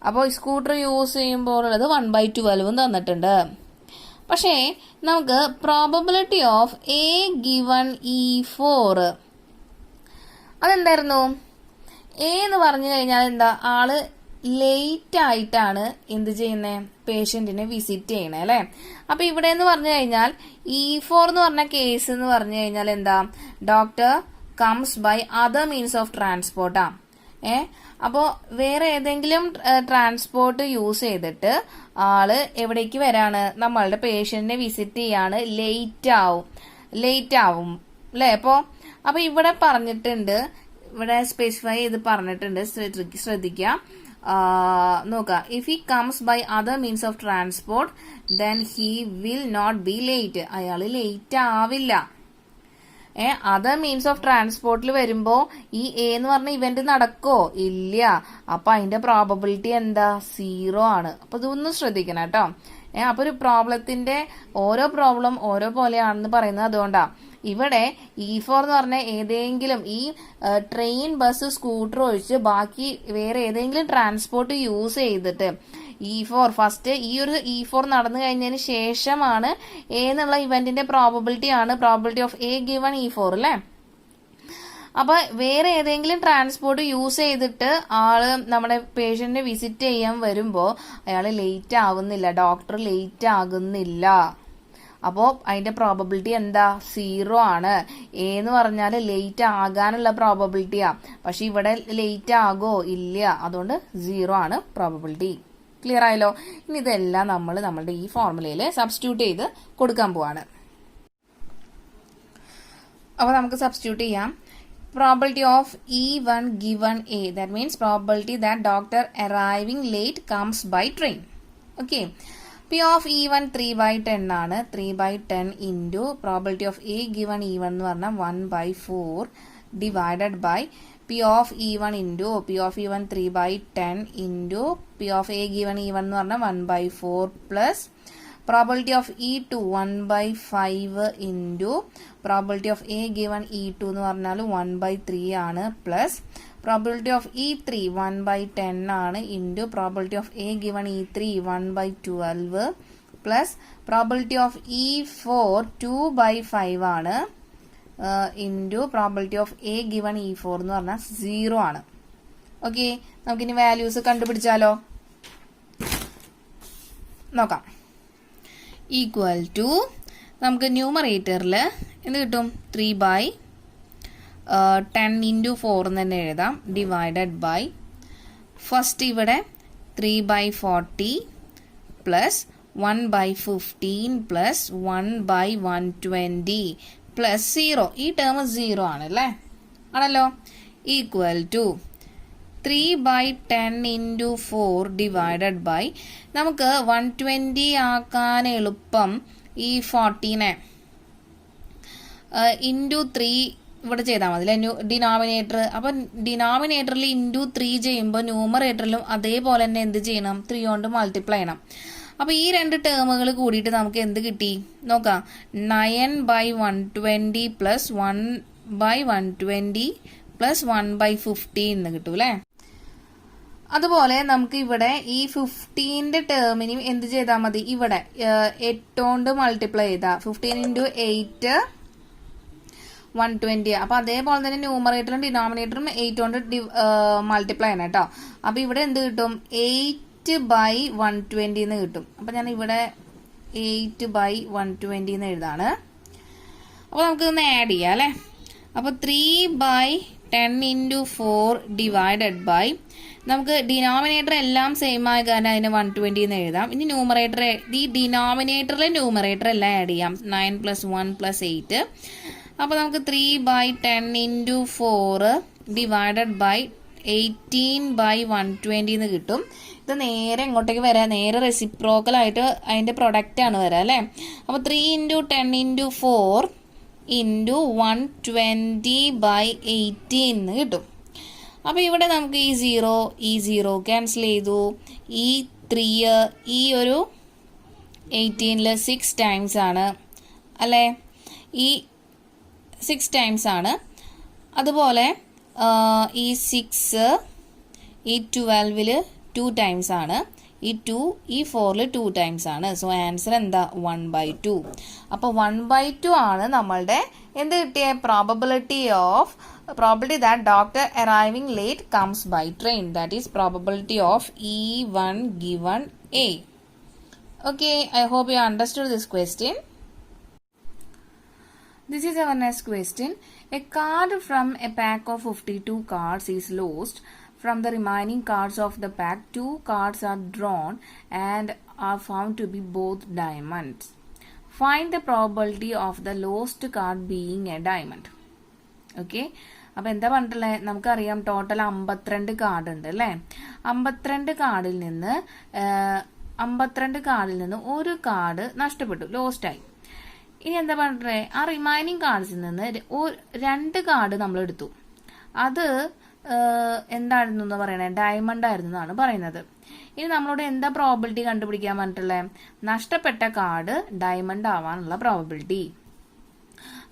അപ്പോൾ സ്കൂട്ടർ യൂസ് ചെയ്യുമ്പോഴുള്ളത് 1/12 തന്നിട്ടുണ്ട്. പക്ഷേ നമുക്ക് probability of A given E4 അതെന്തായിരുന്നു? എ എന്ന് പറഞ്ഞു കഴിഞ്ഞാൽ എന്താ? ആള് ലേറ്റ് ആയിട്ടാണ് എന്ത് ചെയ്യുന്നത്? പേഷ്യന്റിനെ വിസിറ്റ് ചെയ്യണേ അല്ലെ. അപ്പൊ ഇവിടെ എന്ന് പറഞ്ഞു കഴിഞ്ഞാൽ E4 എന്ന് പറഞ്ഞ കേസ് എന്ന് പറഞ്ഞു കഴിഞ്ഞാൽ എന്താ? Doctor comes by other means of ട്രാൻസ്പോർട്ടാ. അപ്പോ വേറെ ഏതെങ്കിലും ട്രാൻസ്പോർട്ട് യൂസ് ചെയ്തിട്ട് ആള് എവിടേക്ക് വരാണ്? നമ്മളുടെ പേഷ്യന്റിനെ വിസിറ്റ് ചെയ്യാണ്. ലേറ്റ് ആവും അല്ലെ. അപ്പൊ ഇവിടെ പറഞ്ഞിട്ടുണ്ട്, ഇവിടെ സ്പെസിഫൈ ചെയ്ത് പറഞ്ഞിട്ടുണ്ട്, ശ്രദ്ധിക്കുക, നോക്കുക. If he comes by other means of transport then he will not be late. അയാള് ലേറ്റ് ആവില്ല. അതർ മീൻസ് ഓഫ് ട്രാൻസ്പോർട്ടിൽ വരുമ്പോ ഈ എ എന്ന് പറഞ്ഞ ഇവന്റ് നടക്കോ? ഇല്ല. അപ്പൊ അതിന്റെ പ്രോബബിലിറ്റി എന്താ? 0 ആണ്. അപ്പൊ ഇതൊന്നും ശ്രദ്ധിക്കണം കേട്ടോ. അപ്പൊ ഒരു പ്രോബ്ലത്തിന്റെ ഓരോ പ്രോബ്ലം ഓരോ പോലെയാണെന്ന് പറയുന്നത് അതുകൊണ്ടാ. ഇവിടെ E4 എന്ന് പറഞ്ഞ ഏതെങ്കിലും ഈ ട്രെയിൻ, ബസ്, സ്കൂട്ടർ ഒഴിച്ച് ബാക്കി വേറെ ഏതെങ്കിലും ട്രാൻസ്പോർട്ട് യൂസ് ചെയ്തിട്ട് E4 ഫസ്റ്റ് ഈ ഒരു E4 നടന്നു കഴിഞ്ഞതിന് ശേഷമാണ് എ എന്നുള്ള ഇവന്റിന്റെ പ്രോബബിലിറ്റി ആണ് probability of A given E4 അല്ലെ. അപ്പൊ വേറെ ഏതെങ്കിലും ട്രാൻസ്പോർട്ട് യൂസ് ചെയ്തിട്ട് ആള് നമ്മുടെ പേഷ്യന്റിനെ വിസിറ്റ് ചെയ്യാൻ വരുമ്പോ അയാള് ലേറ്റ് ആവുന്നില്ല, ഡോക്ടർ ലേറ്റ് ആകുന്നില്ല. അപ്പോ അതിന്റെ പ്രോബബിലിറ്റി എന്താ? 0 ആണ്. എ എന്ന് പറഞ്ഞാല് ലേറ്റ് ആകാനുള്ള പ്രോബബിലിറ്റിയാ. പക്ഷെ ഇവിടെ ലേറ്റ് ആകോ? ഇല്ല. അതുകൊണ്ട് 0 ആണ് പ്രോബബിലിറ്റി. ക്ലിയർ ആയല്ലോ? ഇനി ഇതെല്ലാം നമ്മൾ നമ്മളുടെ ഈ ഫോർമുലയിൽ സബ്സ്റ്റിറ്റ്യൂട്ട് ചെയ്ത് കൊടുക്കാൻ പോവാണ്. അപ്പൊ നമുക്ക് സബ്സ്റ്റിറ്റ്യൂട്ട് ചെയ്യാം. Probability of E1 given A, that means probability that doctor arriving late comes by train. Okay. P of E1 3/10 ആണ്. 3/10 into probability of A given E1 എന്ന് പറഞ്ഞാൽ 1/4 divided by P of E1 into P of E1 3/10 into P of A given E1 എന്ന് പറഞ്ഞാൽ 1/4 plus probability of E2 1/5 into probability of A given E2 എന്ന് പറഞ്ഞാൽ 1/3 ആണ് plus probability of E3 1/10 ആണ് into probability of A given E3 1/12 plus probability of E4 2/5 ആണ് into probability of A given E4 എന്ന് പറഞ്ഞാൽ 0 ആണ്. ഓക്കെ, നമുക്കിനി values കണ്ടുപിടിച്ചാലോ? നോക്കാം. ഈക്വൽ ടു നമുക്ക് ന്യൂമറേറ്ററിൽ എന്ത് കിട്ടും? 3/10 ഇൻറ്റു 4 എന്ന് തന്നെ എഴുതാം. ഡിവൈഡഡ് ബൈ ഫസ്റ്റ് ഇവിടെ 3/40 പ്ലസ് 1/15 പ്ലസ് 1/120 പ്ലസ് 0. ഈ ടേം 0 ആണല്ലേ, ആണല്ലോ. Equal to 3/10 into 4 divided by നമുക്ക് 120 ആക്കാൻ എളുപ്പം ഈ 40നെ ഇൻറ്റു 3 ഇവിടെ ചെയ്താൽ മതി അല്ലേ, ഡിനോമിനേറ്റർ. അപ്പം ഡിനോമിനേറ്ററിൽ ഇൻറ്റു 3 ചെയ്യുമ്പോൾ ന്യൂമറേറ്ററിലും അതേപോലെ തന്നെ എന്ത് ചെയ്യണം? 3 കൊണ്ട് മൾട്ടിപ്ലൈ ചെയ്യണം. അപ്പോൾ ഈ രണ്ട് ടേമുകൾ കൂടിയിട്ട് നമുക്ക് എന്ത് കിട്ടി നോക്കാം. 9/120 പ്ലസ് 1/120 പ്ലസ് 1/15 എന്ന് കിട്ടും അല്ലേ. അതുപോലെ നമുക്ക് ഇവിടെ ഈ 15ന്റെ ടേമിനും എന്ത് ചെയ്താൽ മതി? ഇവിടെ 8 കൊണ്ട് മൾട്ടിപ്ലൈ ചെയ്താൽ 15 ഇൻറ്റു 8 120. അപ്പൊ അതേപോലെ തന്നെ ന്യൂമറേറ്ററും ഡിനോമിനേറ്ററും 8 കൊണ്ട് മൾട്ടിപ്ലൈ ചെയ്യണം കേട്ടോ. അപ്പൊ ഇവിടെ എന്ത് കിട്ടും? 8/120 എന്ന് കിട്ടും. അപ്പൊ ഞാൻ ഇവിടെ 8/120 എന്ന് എഴുതാണ്. അപ്പൊ നമുക്ക് ഇതൊന്ന് ആഡ് ചെയ്യാം അല്ലെ. അപ്പൊ 3/10 ഇൻറ്റു 4 ഡിവൈഡഡ് ബൈ നമുക്ക് ഡിനോമിനേറ്റർ എല്ലാം സെയിം ആയ കാരണം അതിന് 120 എന്ന് എഴുതാം. ഇനി ന്യൂമറേറ്റർ, ഈ ഡിനോമിനേറ്ററിലെ ന്യൂമറേറ്റർ എല്ലാം ആഡ് ചെയ്യാം. 9 + 1 + 8. അപ്പോൾ നമുക്ക് 3/10 ഇൻറ്റു 4 ഡിവൈഡഡ് ബൈ 18/120 എന്ന് കിട്ടും. ഇത് നേരെ ഇങ്ങോട്ടേക്ക് വരാം, നേരെ റെസിപ്രോക്കൽ ആയിട്ട് അതിന്റെ പ്രൊഡക്റ്റ് ആണ് വരാം അല്ലേ. അപ്പോൾ 3 × 10 × 4 ഇൻറ്റു 120/18 എന്ന് കിട്ടും. അപ്പോൾ ഇവിടെ നമുക്ക് ഈ 0 ക്യാൻസൽ ചെയ്തു. ഈ 3 ഈ ഒരു 18ൽ 6 ടൈംസ് ആണ് അല്ലേ, ഈ 6 ടൈംസ് ആണ്. അതുപോലെ ഈ 6 ഈ 12ൽ 2 ടൈംസ് ആണ്. ഈ 2 ഈ 4ൽ 2 ടൈംസ് ആണ്. സോ ആൻസർ എന്താ? 1/2. അപ്പോൾ 1/2 ആണ് നമ്മളുടെ എന്ത് കിട്ടിയ probability that doctor arriving late comes by train. That is probability of E1 given A. Okay, I hope you understood this question. This is our next question. A card from a pack of 52 cards is lost. From the remaining cards of the pack, 2 cards are drawn and are found to be both diamonds. Find the probability of the lost card being a diamond. Okay. അപ്പോൾ എന്താ പറഞ്ഞിട്ടുള്ളത്? നമുക്കറിയാം total 52 card ഉണ്ട് അല്ലേ. 52 കാർഡിൽ നിന്ന് ഒരു card നഷ്ടപ്പെട്ടു, ലോസ്റ്റ് ആയി. ഇനി എന്താ പറഞ്ഞിട്ടുള്ളത്? ആ റിമൈനിങ് കാർഡ്സിൽ നിന്ന് 2 കാർഡ് നമ്മൾ എടുത്തു. അത് എന്തായിരുന്നു എന്ന് പറയണേ? ഡയമണ്ട് ആയിരുന്നു എന്നാണ് പറയുന്നത്. ഇനി നമ്മളോട് എന്താ പ്രോബിലിറ്റി കണ്ടുപിടിക്കാൻ പറഞ്ഞിട്ടുള്ളത്? നഷ്ടപ്പെട്ട കാർഡ് ഡയമണ്ട് ആവാനുള്ള പ്രോബിലിറ്റി.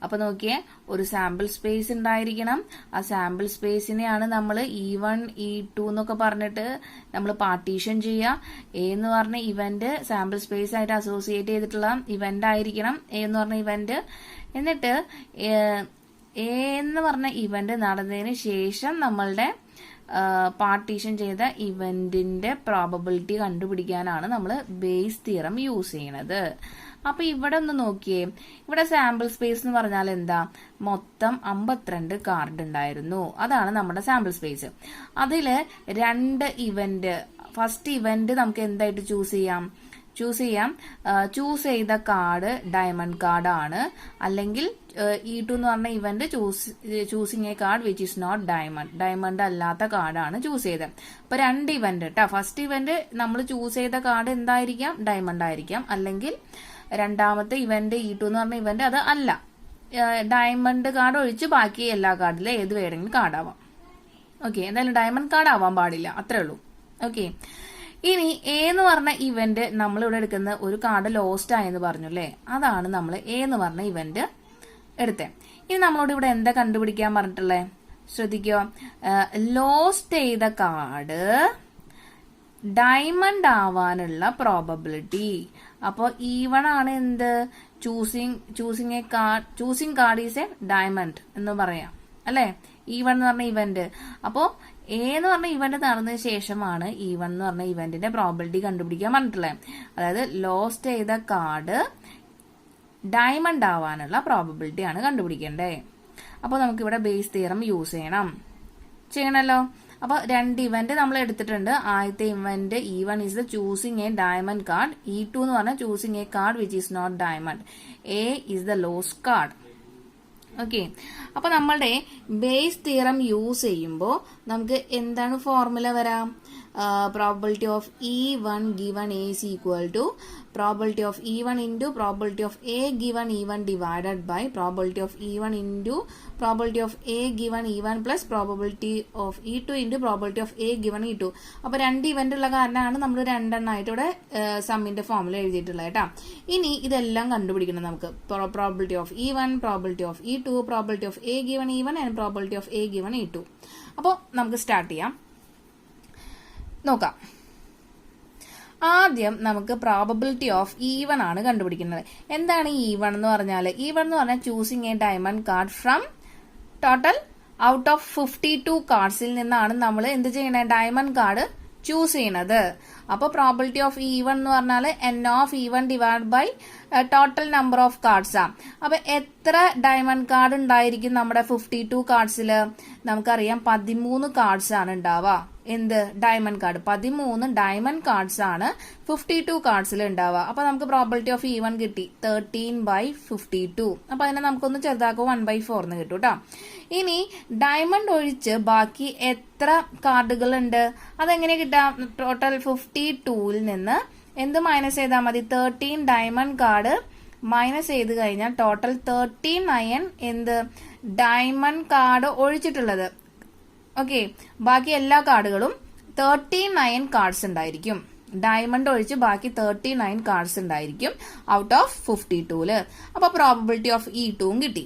അപ്പൊ നോക്കിയേ, ഒരു സാമ്പിൾ സ്പേസ് ഉണ്ടായിരിക്കണം. ആ സാമ്പിൾ സ്പേസിനെയാണ് നമ്മൾ E1 E2 എന്നൊക്കെ പറഞ്ഞിട്ട് നമ്മൾ പാർട്ടീഷൻ ചെയ്യുക. എ എന്ന് പറഞ്ഞ ഇവന്റ് സാമ്പിൾ സ്പേസ് ആയിട്ട് അസോസിയേറ്റ് ചെയ്തിട്ടുള്ള ഇവന്റ് ആയിരിക്കണം എ എന്ന് പറഞ്ഞ ഇവന്റ്. എന്നിട്ട് എ എന്ന് പറഞ്ഞ ഇവന്റ് നടന്നതിന് ശേഷം നമ്മളുടെ പാർട്ടീഷൻ ചെയ്ത ഇവന്റിന്റെ പ്രോബബിലിറ്റി കണ്ടുപിടിക്കാനാണ് നമ്മൾ ബേസ് തിയറം യൂസ് ചെയ്യുന്നത്. അപ്പൊ ഇവിടെ ഒന്ന് നോക്കിയേ, ഇവിടെ സാമ്പിൾ സ്പേസ് എന്ന് പറഞ്ഞാൽ എന്താ? മൊത്തം 52 കാർഡ് ഉണ്ടായിരുന്നു. അതാണ് നമ്മുടെ സാമ്പിൾ സ്പേസ്. അതില് 2 ഇവന്റ്, ഫസ്റ്റ് ഇവന്റ് നമുക്ക് എന്തായിട്ട് ചൂസ് ചെയ്യാം? ചൂസ് ചെയ്ത കാർഡ് ഡയമണ്ട് കാർഡ് ആണ്. അല്ലെങ്കിൽ E2 എന്ന് പറഞ്ഞ event choosing a card which is not diamond അല്ലാത്ത കാർഡാണ് ചൂസ് ചെയ്തത്. അപ്പൊ 2 ഇവന്റ് കേട്ടോ. ഫസ്റ്റ് ഇവന്റ് നമ്മൾ ചൂസ് ചെയ്ത കാർഡ് എന്തായിരിക്കാം? ഡയമണ്ട് ആയിരിക്കാം. അല്ലെങ്കിൽ രണ്ടാമത്തെ ഇവന്റ് E2 എന്ന് പറഞ്ഞ ഇവന്റ് അത് അല്ല, ഡയമണ്ട് കാർഡ് ഒഴിച്ച് ബാക്കി എല്ലാ കാർഡിലും ഏത് വേണമെങ്കിലും കാർഡ് ആവാം. ഓക്കെ, എന്തായാലും ഡയമണ്ട് കാർഡ് ആവാൻ പാടില്ല, അത്രേ ഉള്ളൂ. ഓക്കെ, ഇനി എ എന്ന് പറഞ്ഞ ഇവന്റ് നമ്മൾ ഇവിടെ എടുക്കുന്ന ഒരു കാർഡ് ലോസ്റ്റ് ആയെന്ന് പറഞ്ഞു അല്ലേ, അതാണ് നമ്മൾ എ എന്ന് പറഞ്ഞ ഇവന്റ് എടുത്തേ. ഇനി നമ്മളോട് ഇവിടെ എന്താ കണ്ടുപിടിക്കാൻ പറഞ്ഞിട്ടുള്ളത്? ശ്രദ്ധിക്കോ, ലോസ്റ്റ് ചെയ്ത കാർഡ് ഡയമണ്ട് ആവാനുള്ള പ്രോബബിലിറ്റി. അപ്പോൾ ഈവൺ ആണ് എന്ത്, choosing card is a diamond എന്ന് പറയാം അല്ലെ. ഈവൺ എന്ന് പറഞ്ഞ ഇവന്റ്. അപ്പോ എ എന്ന് പറഞ്ഞ ഇവന്റ് നടന്നതിന് ശേഷമാണ് ഈവൺ എന്ന് പറഞ്ഞ ഇവന്റിന്റെ പ്രോബിലിറ്റി കണ്ടുപിടിക്കാൻ പറഞ്ഞിട്ടുള്ളത്. അതായത് ലോസ്റ്റ് ചെയ്ത കാർഡ് ഡയമണ്ട് ആവാനുള്ള പ്രോബിലിറ്റി ആണ് കണ്ടുപിടിക്കേണ്ടത്. അപ്പോൾ നമുക്കിവിടെ ബേസ് തിയറം യൂസ് ചെയ്യണമല്ലോ. അപ്പോൾ 2 ഇവന്റ് നമ്മൾ എടുത്തിട്ടുണ്ട്. ആദ്യത്തെ event E1 is the choosing a diamond card. E2 എന്ന് പറഞ്ഞാൽ choosing a card which is not diamond. A is the lost card. Okay, അപ്പൊ നമ്മളുടെ ബേസ് തിയറം യൂസ് ചെയ്യുമ്പോൾ നമുക്ക് എന്താണ് ഫോർമുല വരാം? Probability of E1 given A is equal to probability of E1 into probability of A given E1 divided by probability of E1 into probability of A given E1 plus probability of E2 into probability of A given E2. അപ്പോൾ 2 event ഉള്ള കാരണമാണ് നമ്മൾ 2 എണ്ണമായിട്ട് ഇവിടെ സമ്മിന്റെ formula എഴുതിയിട്ടുള്ളത് കേട്ടോ. ഇനി ഇതെല്ലാം കണ്ടുപിടിക്കണം നമുക്ക്. Probability of E1, probability of E2, probability of A given E1 and probability of A given E2. അപ്പോൾ നമുക്ക് സ്റ്റാർട്ട് ചെയ്യാം. നോക്കാം. ആദ്യം നമുക്ക് പ്രോബബിലിറ്റി ഓഫ് E1 ആണ് കണ്ടുപിടിക്കുന്നത്. എന്താണ് E1 എന്ന് പറഞ്ഞാൽ? E1 എന്ന് പറഞ്ഞാൽ choosing a diamond card from total out of 52 കാർഡ്സിൽ നിന്നാണ് നമ്മൾ എന്ത് ചെയ്യണേ, ഡയമണ്ട് കാർഡ് ചൂസ് ചെയ്യണത്. അപ്പോൾ പ്രോബിലിറ്റി ഓഫ് E1 എന്ന് പറഞ്ഞാൽ N of E1 divide by total number of cards ആണ്. അപ്പൊ എത്ര ഡയമണ്ട് കാർഡ് ഉണ്ടായിരിക്കും നമ്മുടെ 52 കാർഡ്സിൽ? നമുക്കറിയാം 13 കാർഡ്സ് ആണ് ഉണ്ടാവുക. എന്ത്, ഡയമണ്ട് കാർഡ്. 13 ഡയമണ്ട് കാർഡ്സ് ആണ് 52 കാർഡ്സിൽ ഉണ്ടാവുക. അപ്പൊ നമുക്ക് പ്രോബിലിറ്റി ഓഫ് E1 കിട്ടി 13/52. അപ്പൊ അതിനെ നമുക്കൊന്ന് ചെറുതാക്കുക 1/4 എന്ന് കിട്ടും കേട്ടോ. ഇനി ഡയമണ്ട് ഒഴിച്ച് ബാക്കി എത്ര കാർഡുകൾ ഉണ്ട്? അതെങ്ങനെ കിട്ടാം? ടോട്ടൽ 52ൽ നിന്ന് എന്ത് മൈനസ് ചെയ്താൽ മതി? 13 ഡയമണ്ട് കാർഡ് മൈനസ് ചെയ്ത് കഴിഞ്ഞാൽ ടോട്ടൽ 39 എന്ത് ഡയമണ്ട് കാർഡ് ഒഴിച്ചിട്ടുള്ളത്. ഓക്കെ, ബാക്കി എല്ലാ കാർഡുകളും 39 കാർഡ്സ് ഉണ്ടായിരിക്കും. ഡയമണ്ട് ഒഴിച്ച് ബാക്കി 39 കാർഡ്സ് ഉണ്ടായിരിക്കും ഔട്ട് ഓഫ് 52ല്. അപ്പൊ പ്രോബബിലിറ്റി ഓഫ് E2 കിട്ടി.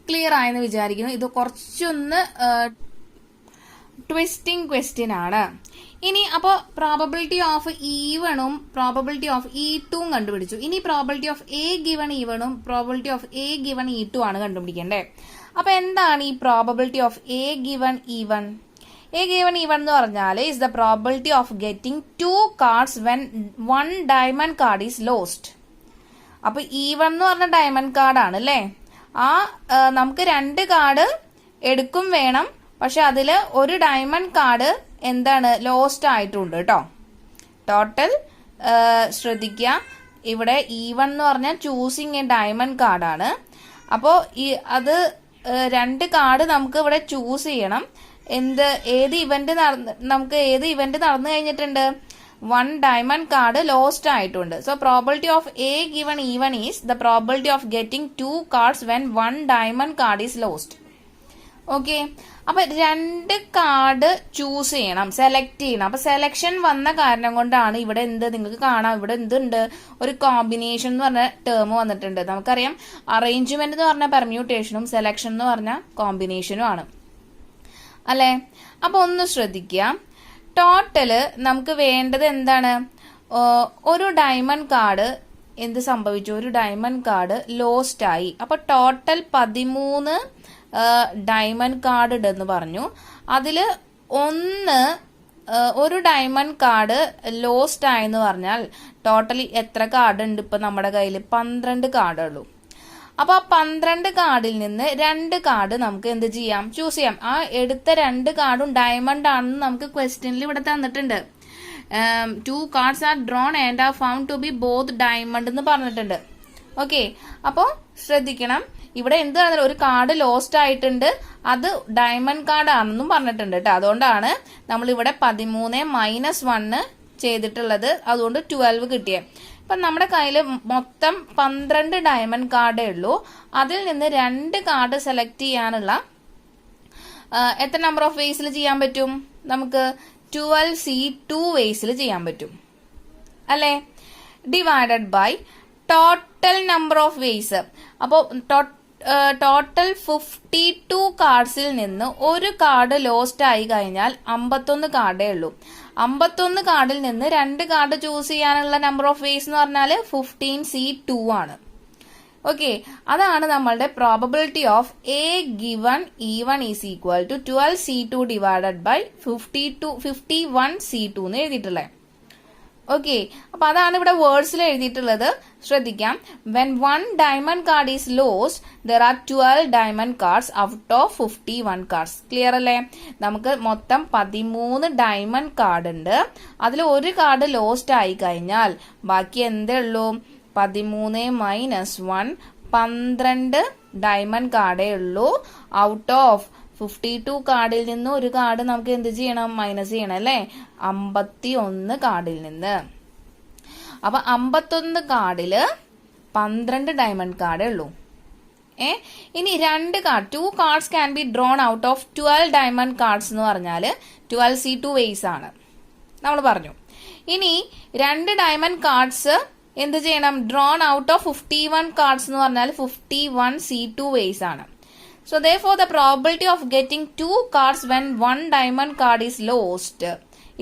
ക്ലിയർ ആയെന്ന് വിചാരിക്കുന്നു. ഇത് കുറച്ചൊന്ന് ട്വിസ്റ്റിംഗ് ക്വസ്റ്റ്യൻ ആണ്. ഇനി അപ്പോ പ്രോബബിലിറ്റി ഓഫ് E1ഉം പ്രോബബിലിറ്റി ഓഫ് E2 കണ്ടുപിടിച്ചു. ഇനി പ്രോബബിലിറ്റി ഓഫ് A given E1ഉം probability of A given E2 ആണ് കണ്ടുപിടിക്കേണ്ടത്. അപ്പൊ എന്താണ് ഈ probability of A given E1? A given E1 എന്ന് പറഞ്ഞാൽ is the probability of getting 2 cards when 1 diamond card is lost. അപ്പൊ E1 എന്ന് പറഞ്ഞ ഡയമണ്ട് കാർഡ് ആണ് അല്ലേ. നമുക്ക് 2 കാർഡ് എടുക്കും വേണം. പക്ഷെ അതില് ഒരു ഡയമണ്ട് കാർഡ് എന്താണ് ലോസ്റ്റ് ആയിട്ടുണ്ട് കേട്ടോ. ടോട്ടൽ ശ്രദ്ധിക്കുക, ഇവിടെ E1 എന്ന് പറഞ്ഞാൽ ചൂസിങ് എ ഡയമണ്ട് കാർഡാണ്. അപ്പോൾ അത് 2 കാർഡ് നമുക്ക് ഇവിടെ ചൂസ് ചെയ്യണം. ഏത് ഇവന്റ് നടന്നു കഴിഞ്ഞിട്ടുണ്ട്? 1 ഡയമണ്ട് കാർഡ് ലോസ്റ്റ് ആയിട്ടുണ്ട്. So probability of A given E1 is the probability of getting 2 cards when 1 diamond card is lost. Okay, അപ്പൊ 2 കാർഡ് ചൂസ് ചെയ്യണം, സെലക്ട് ചെയ്യണം. അപ്പൊ സെലക്ഷൻ വന്ന കാരണം കൊണ്ടാണ് ഇവിടെ നിങ്ങൾക്ക് കാണാം, ഇവിടെ എന്തുണ്ട്, ഒരു കോമ്പിനേഷൻ എന്ന് പറഞ്ഞ ടേം വന്നിട്ടുണ്ട്. നമുക്കറിയാം അറേഞ്ച്മെന്റ് എന്ന് പറഞ്ഞ പെർമ്യൂട്ടേഷനും സെലക്ഷൻ എന്ന് പറഞ്ഞ കോമ്പിനേഷനും ആണ് അല്ലെ. അപ്പൊ ഒന്ന് ശ്രദ്ധിക്കുക, ടോട്ടല് നമുക്ക് വേണ്ടത് എന്താണ്? ഒരു ഡയമണ്ട് കാർഡ് എന്ത് സംഭവിച്ചു? ഒരു ഡയമണ്ട് കാർഡ് ലോസ്റ്റ് ആയി. അപ്പൊ ടോട്ടൽ 13 ഡയമണ്ട് കാർഡ് ഉണ്ടെന്ന് പറഞ്ഞു. അതില് ഒരു ഡയമണ്ട് കാർഡ് ലോസ്റ്റ് ആയെന്ന് പറഞ്ഞാൽ ടോട്ടലി എത്ര കാർഡ് ഉണ്ട് ഇപ്പൊ നമ്മുടെ കയ്യിൽ? 12 കാർഡേ ഉള്ളൂ. അപ്പൊ ആ 12 കാർഡിൽ നിന്ന് 2 കാർഡ് നമുക്ക് എന്ത് ചെയ്യാം? ചൂസ് ചെയ്യാം. ആ എടുത്ത 2 കാർഡും ഡയമണ്ട് ആണെന്ന് നമുക്ക് ക്വസ്റ്റ്യനിൽ ഇവിടെ തന്നിട്ടുണ്ട്. 2 cards are drawn and are found to be both diamond എന്ന് പറഞ്ഞിട്ടുണ്ട്. ഓക്കെ, അപ്പോ ശ്രദ്ധിക്കണം, ഇവിടെ എന്ത് പറഞ്ഞാൽ ഒരു കാർഡ് ലോസ്റ്റ് ആയിട്ടുണ്ട്, അത് ഡയമണ്ട് കാർഡ് ആണെന്നും പറഞ്ഞിട്ടുണ്ട് കേട്ടോ. അതുകൊണ്ടാണ് നമ്മൾ ഇവിടെ 13 - 1 ചെയ്തിട്ടുള്ളത്. അതുകൊണ്ട് 12 കിട്ടിയേ. ഇപ്പൊ നമ്മുടെ കയ്യിൽ മൊത്തം 12 ഡയമണ്ട് കാർഡേ ഉള്ളൂ. അതിൽ നിന്ന് 2 കാർഡ് സെലക്ട് ചെയ്യാനുള്ള എത്ര നമ്പർ ഓഫ് വേസിൽ ചെയ്യാൻ പറ്റും? നമുക്ക് 12C2 വേസിൽ ചെയ്യാൻ പറ്റും അല്ലെ. Divided by total number of ways. അപ്പോൾ ടോട്ടൽ 52 കാർഡ്സിൽ നിന്ന് ഒരു കാർഡ് ലോസ്റ്റ് ആയി കഴിഞ്ഞാൽ 51 കാർഡേ ഉള്ളൂ. 51 കാർഡിൽ നിന്ന് 2 കാർഡ് ചൂസ് ചെയ്യാനുള്ള നമ്പർ ഓഫ് വേസ് എന്ന് പറഞ്ഞാൽ 15C2 ആണ്. ഓക്കെ, അതാണ് നമ്മളുടെ probability of A given E1 is equal to 12C2 divided by 51C2 എന്ന് എഴുതിയിട്ടുള്ളത്. ഓക്കെ, അപ്പൊ അതാണ് ഇവിടെ വേർഡ്സിൽ എഴുതിയിട്ടുള്ളത്. ശ്രദ്ധിക്കാം. When 1 diamond card is lost there are 12 diamond cards out of 51 cards. Clear അല്ലേ? നമുക്ക് മൊത്തം 13 ഡയമണ്ട് കാർഡ് ഉണ്ട്. അതിൽ ഒരു കാർഡ് ലോസ്റ്റ് ആയി കഴിഞ്ഞാൽ ബാക്കി എന്തേ ഉള്ളൂ? 13 മൈനസ് 1 12 ഡയമണ്ട് കാർഡേ ഉള്ളൂ. ഔട്ട് ഓഫ് 52 കാർഡിൽ നിന്ന് ഒരു കാർഡ് നമുക്ക് എന്ത് ചെയ്യണം? മൈനസ് ചെയ്യണം അല്ലേ? 51 കാർഡിൽ നിന്ന്. അപ്പൊ 51 കാർഡില് 12 ഡയമണ്ട് കാർഡേ ഉള്ളൂ. ഇനി 2 card 2 cards can be drone out of 12 diamond cards എന്ന് പറഞ്ഞാൽ 12C2 വേസ് ആണ് നമ്മൾ പറഞ്ഞു. ഇനി 2 ഡയമണ്ട് കാർഡ്സ് എന്ത് ചെയ്യണം? ഡ്രോൺ ഔട്ട് ഓഫ് 51 കാർഡ്സ് എന്ന് പറഞ്ഞാൽ 51C2 വേസ് ആണ്. So therefore the probability of getting 2 cards when 1 diamond card is lost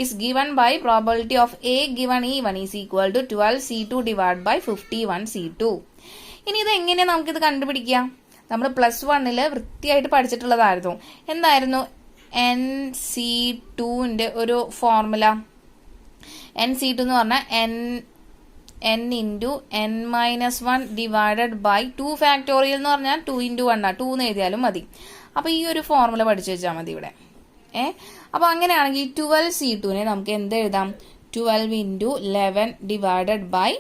is given by probability of A given E1 is equal to 12C2 divided by 51C2. ഇനി ഇത് എങ്ങനെയാണ് നമുക്കിത് കണ്ടുപിടിക്കാം? നമ്മൾ +1 വൃത്തിയായിട്ട് പഠിച്ചിട്ടുള്ളതായിരുന്നു. എന്തായിരുന്നു NC2ന്റെ ഒരു ഫോർമുല? NC2 എന്ന് പറഞ്ഞാൽ n into n minus 1 divided by 2 factorial എന്ന് പറഞ്ഞാൽ 2 into 1 2 എന്ന് എഴുതിയാലും മതി. അപ്പൊ ഈ ഒരു ഫോർമുല പഠിച്ചു വെച്ചാൽ മതി ഇവിടെ. അപ്പൊ അങ്ങനെയാണെങ്കിൽ 12C2നെ നമുക്ക് എന്ത് എഴുതാം? 12 into 11 ഡിവൈഡഡ് ബൈ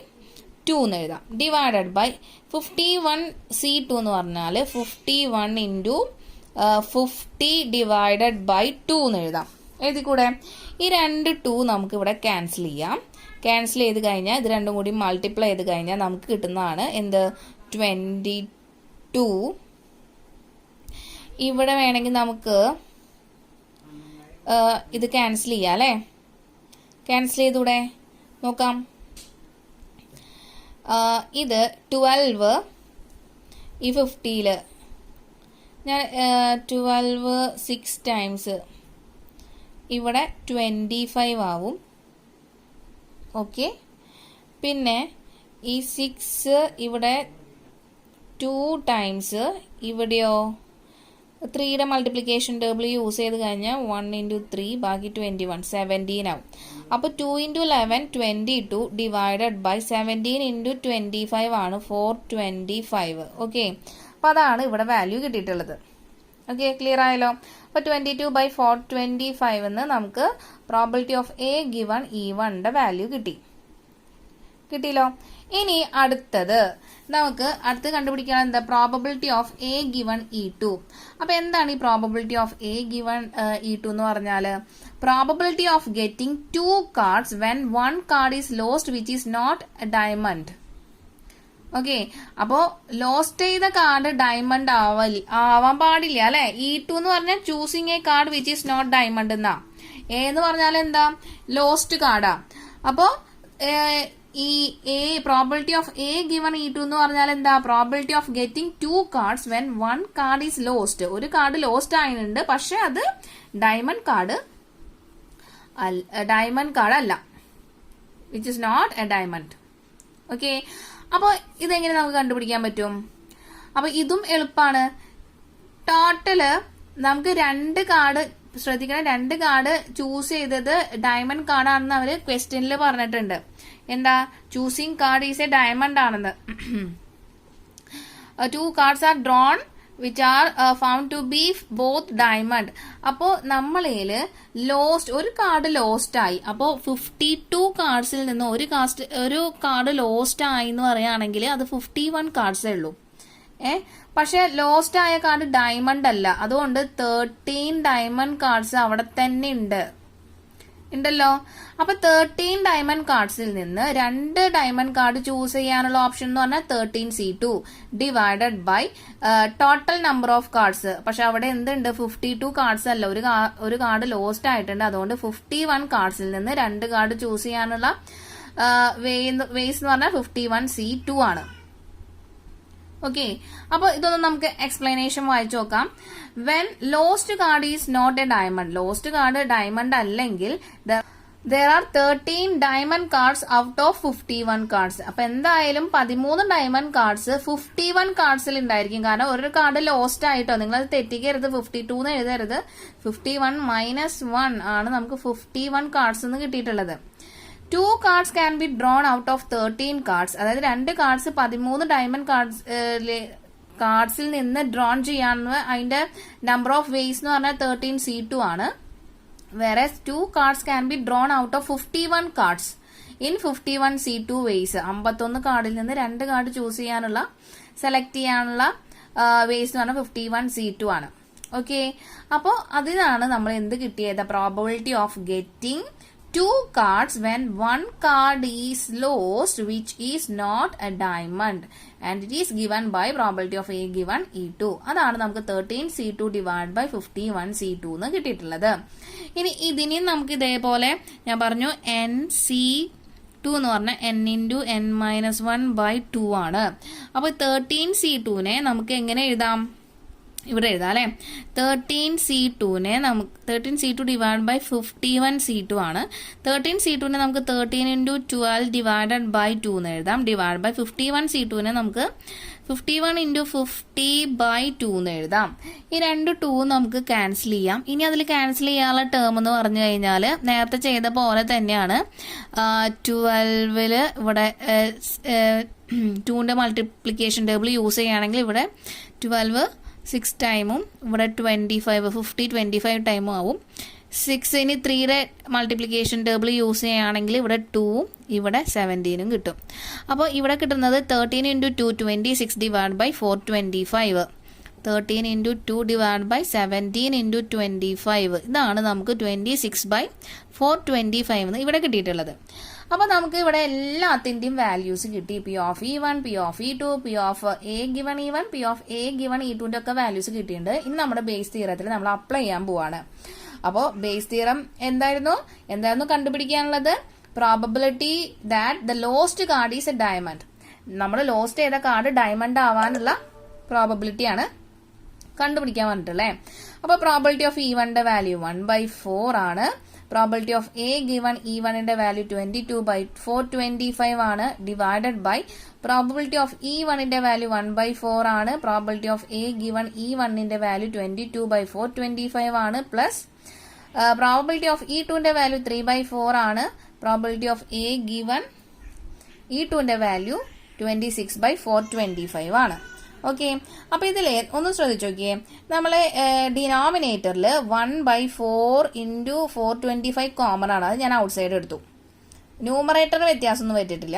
2 എന്ന് എഴുതാം. ഡിവൈഡഡ് ബൈ 51C2 എന്ന് പറഞ്ഞാൽ 51 into 50 ഡിവൈഡഡ് ബൈ 2 എന്ന് എഴുതാം. എഴുതിക്കൂടെ? ഈ 2 നമുക്ക് ഇവിടെ ക്യാൻസൽ ചെയ്യാം. ക്യാൻസൽ ചെയ്ത് കഴിഞ്ഞാൽ ഇത് രണ്ടും കൂടി മൾട്ടിപ്ലൈ ചെയ്ത് കഴിഞ്ഞാൽ നമുക്ക് കിട്ടുന്നതാണ് എന്ത്? 22. ഇവിടെ വേണമെങ്കിൽ നമുക്ക് ഇത് ക്യാൻസൽ ചെയ്യാം അല്ലേ? ക്യാൻസൽ ചെയ്തൂടെ? നോക്കാം. ഇത് 12 ഈ 50ൽ ഞാൻ 12 6 ടൈംസ് ഇവിടെ 25 ആവും. ഓക്കെ, പിന്നെ ഈ 6 ഇവിടെ 2 ടൈംസ് ഇവിടെയോ 3യുടെ മൾട്ടിപ്ലിക്കേഷൻ ടേബിൾ യൂസ് ചെയ്ത് കഴിഞ്ഞാൽ 1 into 3 ബാക്കി 21 17 ആവും. അപ്പോൾ 2 into 11 22 ഡിവൈഡഡ് ബൈ 17 into 25 ആണ് 425. ഓക്കെ, അപ്പോൾ അതാണ് ഇവിടെ വാല്യൂ കിട്ടിയിട്ടുള്ളത്. ഓക്കെ, ക്ലിയർ ആയല്ലോ? അപ്പോൾ 22 by 425 എന്ന് നമുക്ക് പ്രോബിലിറ്റി ഓഫ് എ ഗിവൺ E1ന്റെ വാല്യൂ കിട്ടിയല്ലോ. ഇനി അടുത്തത് നമുക്ക് കണ്ടുപിടിക്കാൻ എന്താ? Probability of A given E2. അപ്പൊ എന്താണ് ഈ probability of A given E2 എന്ന് പറഞ്ഞാൽ? Probability of getting 2 cards when 1 card is lost which is not diamond. Okay, അപ്പോ ലോസ്റ്റ് ചെയ്ത കാർഡ് ഡയമണ്ട് ആവാൻ പാടില്ല അല്ലെ? E2 എന്ന് പറഞ്ഞാൽ choosing a card which is not diamond എന്നാ. എ എന്ന് പറഞ്ഞാൽ എന്താ? ലോസ്റ്റ് കാർഡാ. അപ്പോ ഈ A probability of A given E2 എന്ന് പറഞ്ഞാൽ എന്താ? Probability of getting 2 cards when 1 card is lost. ഒരു കാർഡ് ലോസ്റ്റ് ആയിട്ടുണ്ട്, പക്ഷെ അത് ഡയമണ്ട് കാർഡ് അല്ല, which is not a diamond. Okay, അപ്പൊ ഇതെങ്ങനെ നമുക്ക് കണ്ടുപിടിക്കാൻ പറ്റും? അപ്പൊ ഇതും എളുപ്പമാണ്. ടോട്ടല് നമുക്ക് 2 കാർഡ് ശ്രദ്ധിക്കണം. 2 കാർഡ് ചൂസ് ചെയ്തത് ഡയമണ്ട് കാർഡാണെന്ന് അവര് ക്വസ്റ്റ്യനിൽ പറഞ്ഞിട്ടുണ്ട്. എന്താ? Choosing card is a diamond ആണെന്ന്. 2 cards are drawn which are found to be both diamond. അപ്പോ നമ്മളേല് ഒരു കാർഡ് ലോസ്റ്റ് ആയി. അപ്പോ 52 കാർഡ്സിൽ നിന്ന് ഒരു കാർഡ് ലോസ്റ്റ് ആയി എന്ന് പറയുകയാണെങ്കിൽ അത് 51 കാർഡ്സേ ഉള്ളൂ. പക്ഷെ ലോസ്റ്റ് ആയ കാർഡ് ഡയമണ്ട് അല്ല, അതുകൊണ്ട് 13 ഡയമണ്ട് കാർഡ്സ് അവിടെ തന്നെ ഉണ്ടല്ലോ. അപ്പൊ 13 ഡയമണ്ട് കാർഡ്സിൽ നിന്ന് 2 ഡയമണ്ട് കാർഡ് ചൂസ് ചെയ്യാനുള്ള ഓപ്ഷൻ എന്ന് പറഞ്ഞാൽ 13C2 divided by total number of cards. പക്ഷെ അവിടെ എന്തുണ്ട്? 52 കാർഡ്സ് അല്ല, ഒരു കാർഡ് ലോസ്റ്റ് ആയിട്ടുണ്ട്. അതുകൊണ്ട് 51 കാർഡ്സിൽ നിന്ന് 2 കാർഡ് ചൂസ് ചെയ്യാനുള്ള വേസ് എന്ന് പറഞ്ഞാൽ 51C2 ആണ്. ഓക്കെ, അപ്പൊ ഇതൊന്ന് നമുക്ക് എക്സ്പ്ലനേഷൻ വായിച്ചു നോക്കാം. When lost card is not a diamond, lost card diamond അല്ലെങ്കിൽ there are 13 diamond cards out of 51 cards. അപ്പൊ എന്തായാലും 13 ഡയമണ്ട് കാർഡ്സ് 51 കാർഡ്സിൽ ഉണ്ടായിരിക്കും. കാരണം ഒരു കാർഡ് ലോസ്റ്റ് ആയിട്ടോ, നിങ്ങൾ അത് തെറ്റിക്കരുത്, 52 എന്ന് എഴുതരുത്. 51 -1 ആണ് നമുക്ക് 51 കാർഡ്സ് എന്ന് കിട്ടിയിട്ടുള്ളത്. 2 cards can be drawn out of 13 cards. അതായത് 2 കാർഡ്സ് 13 ഡയമണ്ട് കാർഡ്സിൽ നിന്ന് ഡ്രോൺ ചെയ്യാന്ന് അതിന്റെ നമ്പർ ഓഫ് വേസ് എന്ന് പറഞ്ഞാൽ 13C2 ആണ്. Whereas 2 cards can be drawn out of 51 cards in 51C2 ways. 51 കാർഡിൽ നിന്ന് 2 കാർഡ് ചൂസ് ചെയ്യാനുള്ള, സെലക്ട് ചെയ്യാനുള്ള വേസ് എന്ന് പറഞ്ഞാൽ 51C2 ആണ്. ഓക്കെ, അപ്പോൾ അതിനാണ് നമ്മൾ എന്ത് കിട്ടിയത്, probability of getting 2 cards when 1 card is lost which is not a diamond and it is given by probability of A given E2. അതാണ് നമുക്ക് 13C2 divided by 51C2 എന്ന് കിട്ടിയിട്ടുള്ളത്. ഇനി ഇതിനെ നമുക്ക് ഇതേപോലെ ഞാൻ പറഞ്ഞു NC2 എന്ന് പറഞ്ഞാൽ n×n-1/2 ആണ്. അപ്പോൾ 13C2നെ നമുക്ക് എങ്ങനെ എഴുതാം, ഇവിടെ എഴുതാം അല്ലെ. 13C2നെ നമുക്ക് 13C2 ഡിവൈഡ് ബൈ 51C2 ആണ്. 13C2നെ നമുക്ക് 13×12 ഡിവൈഡഡ് ബൈ 2 എന്ന് എഴുതാം. ഡിവൈഡ് ബൈ 51C2നെ നമുക്ക് 51×50/2 എന്ന് എഴുതാം. ഈ 2 നമുക്ക് ക്യാൻസൽ ചെയ്യാം. ഇനി അതിൽ ക്യാൻസൽ ചെയ്യാനുള്ള ടേം എന്ന് പറഞ്ഞു കഴിഞ്ഞാൽ നേരത്തെ ചെയ്ത പോലെ തന്നെയാണ്. 12 ഇവിടെ 2ന്റെ മൾട്ടിപ്ലിക്കേഷൻ ടേബിൾ യൂസ് ചെയ്യുകയാണെങ്കിൽ ഇവിടെ 12 6 ടൈമും ഇവിടെ 25 50 25 ടൈമും ആവും. 6ന് 3യുടെ മൾട്ടിപ്ലിക്കേഷൻ ടേബിൾ യൂസ് ചെയ്യുകയാണെങ്കിൽ ഇവിടെ 2ഉം ഇവിടെ 17ഉം കിട്ടും. അപ്പോൾ ഇവിടെ കിട്ടുന്നത് 13×2 26 ഡിവൈഡ് ബൈ 425. 13×2 divide by 17×25. ഇതാണ് നമുക്ക് 26/425 എന്ന് ഇവിടെ കിട്ടിയിട്ടുള്ളത്. അപ്പൊ നമുക്ക് ഇവിടെ എല്ലാത്തിന്റെയും വാല്യൂസ് കിട്ടി. P of E1, P of E2, P of A given E1, P of A given E2ന്റെ ഒക്കെ വാല്യൂസ് കിട്ടിയിട്ടുണ്ട്. ഇനി നമ്മുടെ ബേസ് തിയറത്തിൽ നമ്മൾ അപ്ലൈ ചെയ്യാൻ പോവാണ്. അപ്പോൾ ബേസ് തിയറം എന്തായിരുന്നു കണ്ടുപിടിക്കാനുള്ളത്, probability that the lost card is a diamond. നമ്മൾ ലോസ്റ്റ് ചെയ്ത കാർഡ് ഡയമണ്ട് ആവാനുള്ള പ്രോബബിലിറ്റി ആണ് കണ്ടുപിടിക്കാൻ പറഞ്ഞിട്ടല്ലേ. അപ്പൊ പ്രോബിലിറ്റി ഓഫ് E1ന്റെ വാല്യൂ 1/4 ആണ്. പ്രോബിലിറ്റി ഓഫ് A given E1ന്റെ വാല്യൂ 22/425 ആണ്. ഡിവൈഡഡ് ബൈ പ്രോബിലിറ്റി ഓഫ് E1ന്റെ വാല്യൂ 1/4 ആണ്. പ്രോബിലിറ്റി ഓഫ് A given E1ന്റെ വാല്യൂ 22/425 ആണ്. പ്ലസ് പ്രോബിലിറ്റി ഓഫ് E2ന്റെ വാല്യൂ 3/4 ആണ്. പ്രോബിലിറ്റി ഓഫ് A given E2ന്റെ വാല്യൂ 26/425 ആണ്. ഓക്കെ, അപ്പൊ ഇതിലെ ഒന്ന് ശ്രദ്ധിച്ചു നോക്കിയേ, നമ്മളെ ഡിനോമിനേറ്ററിൽ 1/4 × 425 കോമൺ ആണ്. അത് ഞാൻ ഔട്ട് സൈഡ് എടുത്തു. ന്യൂമറേറ്ററിന് വ്യത്യാസമൊന്നും പറ്റിയിട്ടില്ല.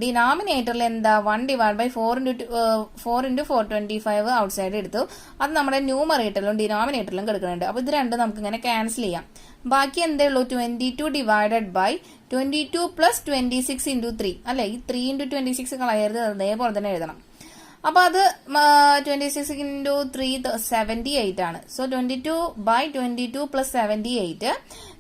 ഡിനോമിനേറ്ററിൽ എന്താ 1/4 × 425 ഔട്ട് സൈഡ് എടുത്തു. അത് നമ്മുടെ ന്യൂമറേറ്ററിലും ഡിനോമിനേറ്ററിലും കിടക്കുന്നുണ്ട്. അപ്പൊ ഇത് രണ്ടും നമുക്ക് ഇങ്ങനെ ക്യാൻസൽ ചെയ്യാം. ബാക്കി എന്തേ ഉള്ളൂ, 22 ഡിവൈഡഡ് ബൈ 22 + 26 × 3 അല്ലെ. ഈ 3 × 26 കളയരുത്, അതേപോലെ തന്നെ എഴുതണം. അപ്പൊ അത് 26 × 3 78 ആണ്. സോ 22/22 + 78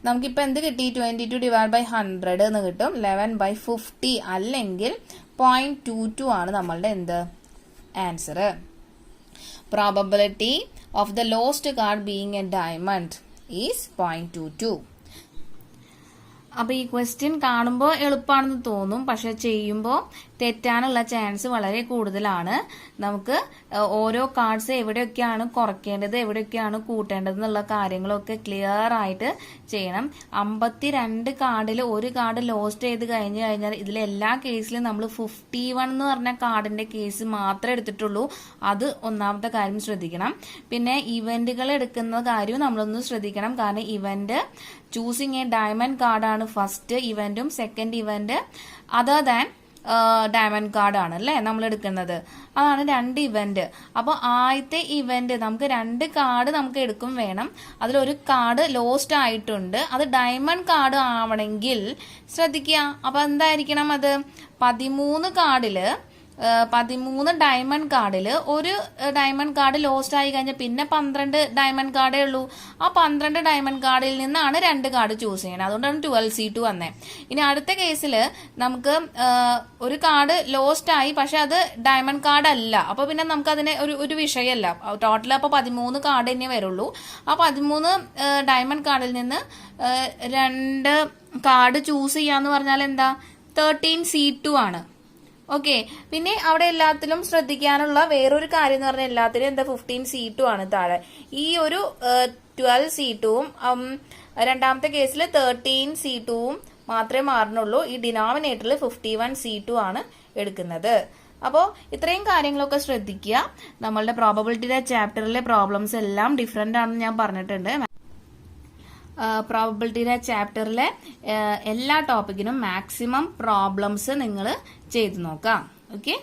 നമുക്കിപ്പോ എന്ത് കിട്ടി, 22 ഡിവൈഡ് ബൈ 100 എന്ന് കിട്ടും. 11/50 അല്ലെങ്കിൽ 0.22 ആണ് നമ്മളുടെ എന്ത് answer. Probability of the lost card being A diamond is 0.22. അപ്പൊ ഈ ക്വസ്റ്റ്യൻ കാണുമ്പോൾ എളുപ്പമാണെന്ന് തോന്നും, പക്ഷെ ചെയ്യുമ്പോൾ തെറ്റാനുള്ള ചാൻസ് വളരെ കൂടുതലാണ്. നമുക്ക് ഓരോ കാർഡ്സ് എവിടെയൊക്കെയാണ് കുറയ്ക്കേണ്ടത്, എവിടെയൊക്കെയാണ് കൂട്ടേണ്ടത് എന്നുള്ള കാര്യങ്ങളൊക്കെ ക്ലിയർ ആയിട്ട് ചെയ്യണം. 52 കാർഡിൽ ഒരു കാർഡ് ലോസ്റ്റ് ചെയ്ത് കഴിഞ്ഞാൽ ഇതിലെല്ലാ കേസിലും നമ്മൾ 51 എന്ന് പറഞ്ഞ കാർഡിന്റെ കേസ് മാത്രമേ എടുത്തിട്ടുള്ളൂ. അത് ഒന്നാമത്തെ കാര്യം ശ്രദ്ധിക്കണം. പിന്നെ ഇവന്റുകൾ എടുക്കുന്ന കാര്യവും നമ്മളൊന്ന് ശ്രദ്ധിക്കണം. കാരണം ഇവന്റ് ചൂസിങ് എ ഡയമണ്ട് കാർഡാണ് ഫസ്റ്റ് ഇവന്റും, second event other than diamond card ആണ് അല്ലേ നമ്മൾ എടുക്കുന്നത്. അതാണ് 2 ഇവന്റ്. അപ്പോൾ ആദ്യത്തെ ഇവന്റ് നമുക്ക് 2 കാർഡ് നമുക്ക് എടുക്കും വേണം. അതിലൊരു കാർഡ് ലോസ്റ്റ് ആയിട്ടുണ്ട്, അത് ഡയമണ്ട് കാർഡ് ആവണമെങ്കിൽ ശ്രദ്ധിക്കുക. അപ്പൊ എന്തായിരിക്കണം, അത് 13 കാർഡില് 13 ഡയമണ്ട് കാർഡിൽ ഒരു ഡയമണ്ട് കാർഡ് ലോസ്റ്റ് ആയി കഴിഞ്ഞാൽ പിന്നെ 12 ഡയമണ്ട് കാർഡേ ഉള്ളൂ. ആ 12 ഡയമണ്ട് കാർഡിൽ നിന്നാണ് 2 കാർഡ് ചൂസ് ചെയ്യണം. അതുകൊണ്ടാണ് 12C2 വന്നേ. ഇനി അടുത്ത കേസിൽ നമുക്ക് ഒരു കാർഡ് ലോസ്റ്റ് ആയി, പക്ഷെ അത് ഡയമണ്ട് കാർഡ് അല്ല. അപ്പൊ പിന്നെ നമുക്ക് അതിനെ ഒരു വിഷയമല്ല. ടോട്ടൽ അപ്പൊ 13 കാർഡ് തന്നെ വരുള്ളൂ. ആ 13 ഡയമണ്ട് കാർഡിൽ നിന്ന് 2 കാർഡ് ചൂസ് ചെയ്യാന്ന് പറഞ്ഞാൽ എന്താ, 13C2 ആണ്. ഓക്കെ, പിന്നെ അവിടെ എല്ലാത്തിലും ശ്രദ്ധിക്കാനുള്ള വേറൊരു കാര്യം എന്ന് പറഞ്ഞാൽ എല്ലാത്തിലും എന്താ 15C2 ആണ് താഴെ. ഈ ഒരു 12C2വും രണ്ടാമത്തെ കേസിൽ 13C2വും മാത്രമേ മാറുന്നുള്ളൂ. ഈ ഡിനോമിനേറ്ററിൽ 51C2 ആണ് എടുക്കുന്നത്. അപ്പോൾ ഇത്രയും കാര്യങ്ങളൊക്കെ ശ്രദ്ധിക്കുക. നമ്മളുടെ പ്രോബബിലിറ്റിയുടെ ചാപ്റ്ററിലെ പ്രോബ്ലംസ് എല്ലാം ഡിഫറെന്റ് ആണെന്ന് ഞാൻ പറഞ്ഞിട്ടുണ്ട്. പ്രോബബിലിറ്റിയുടെ ചാപ്റ്ററിലെ എല്ലാ ടോപ്പിക്കിനും മാക്സിമം പ്രോബ്ലംസ് നിങ്ങൾ ചെയ്തു നോക്കാം. ഓക്കെ.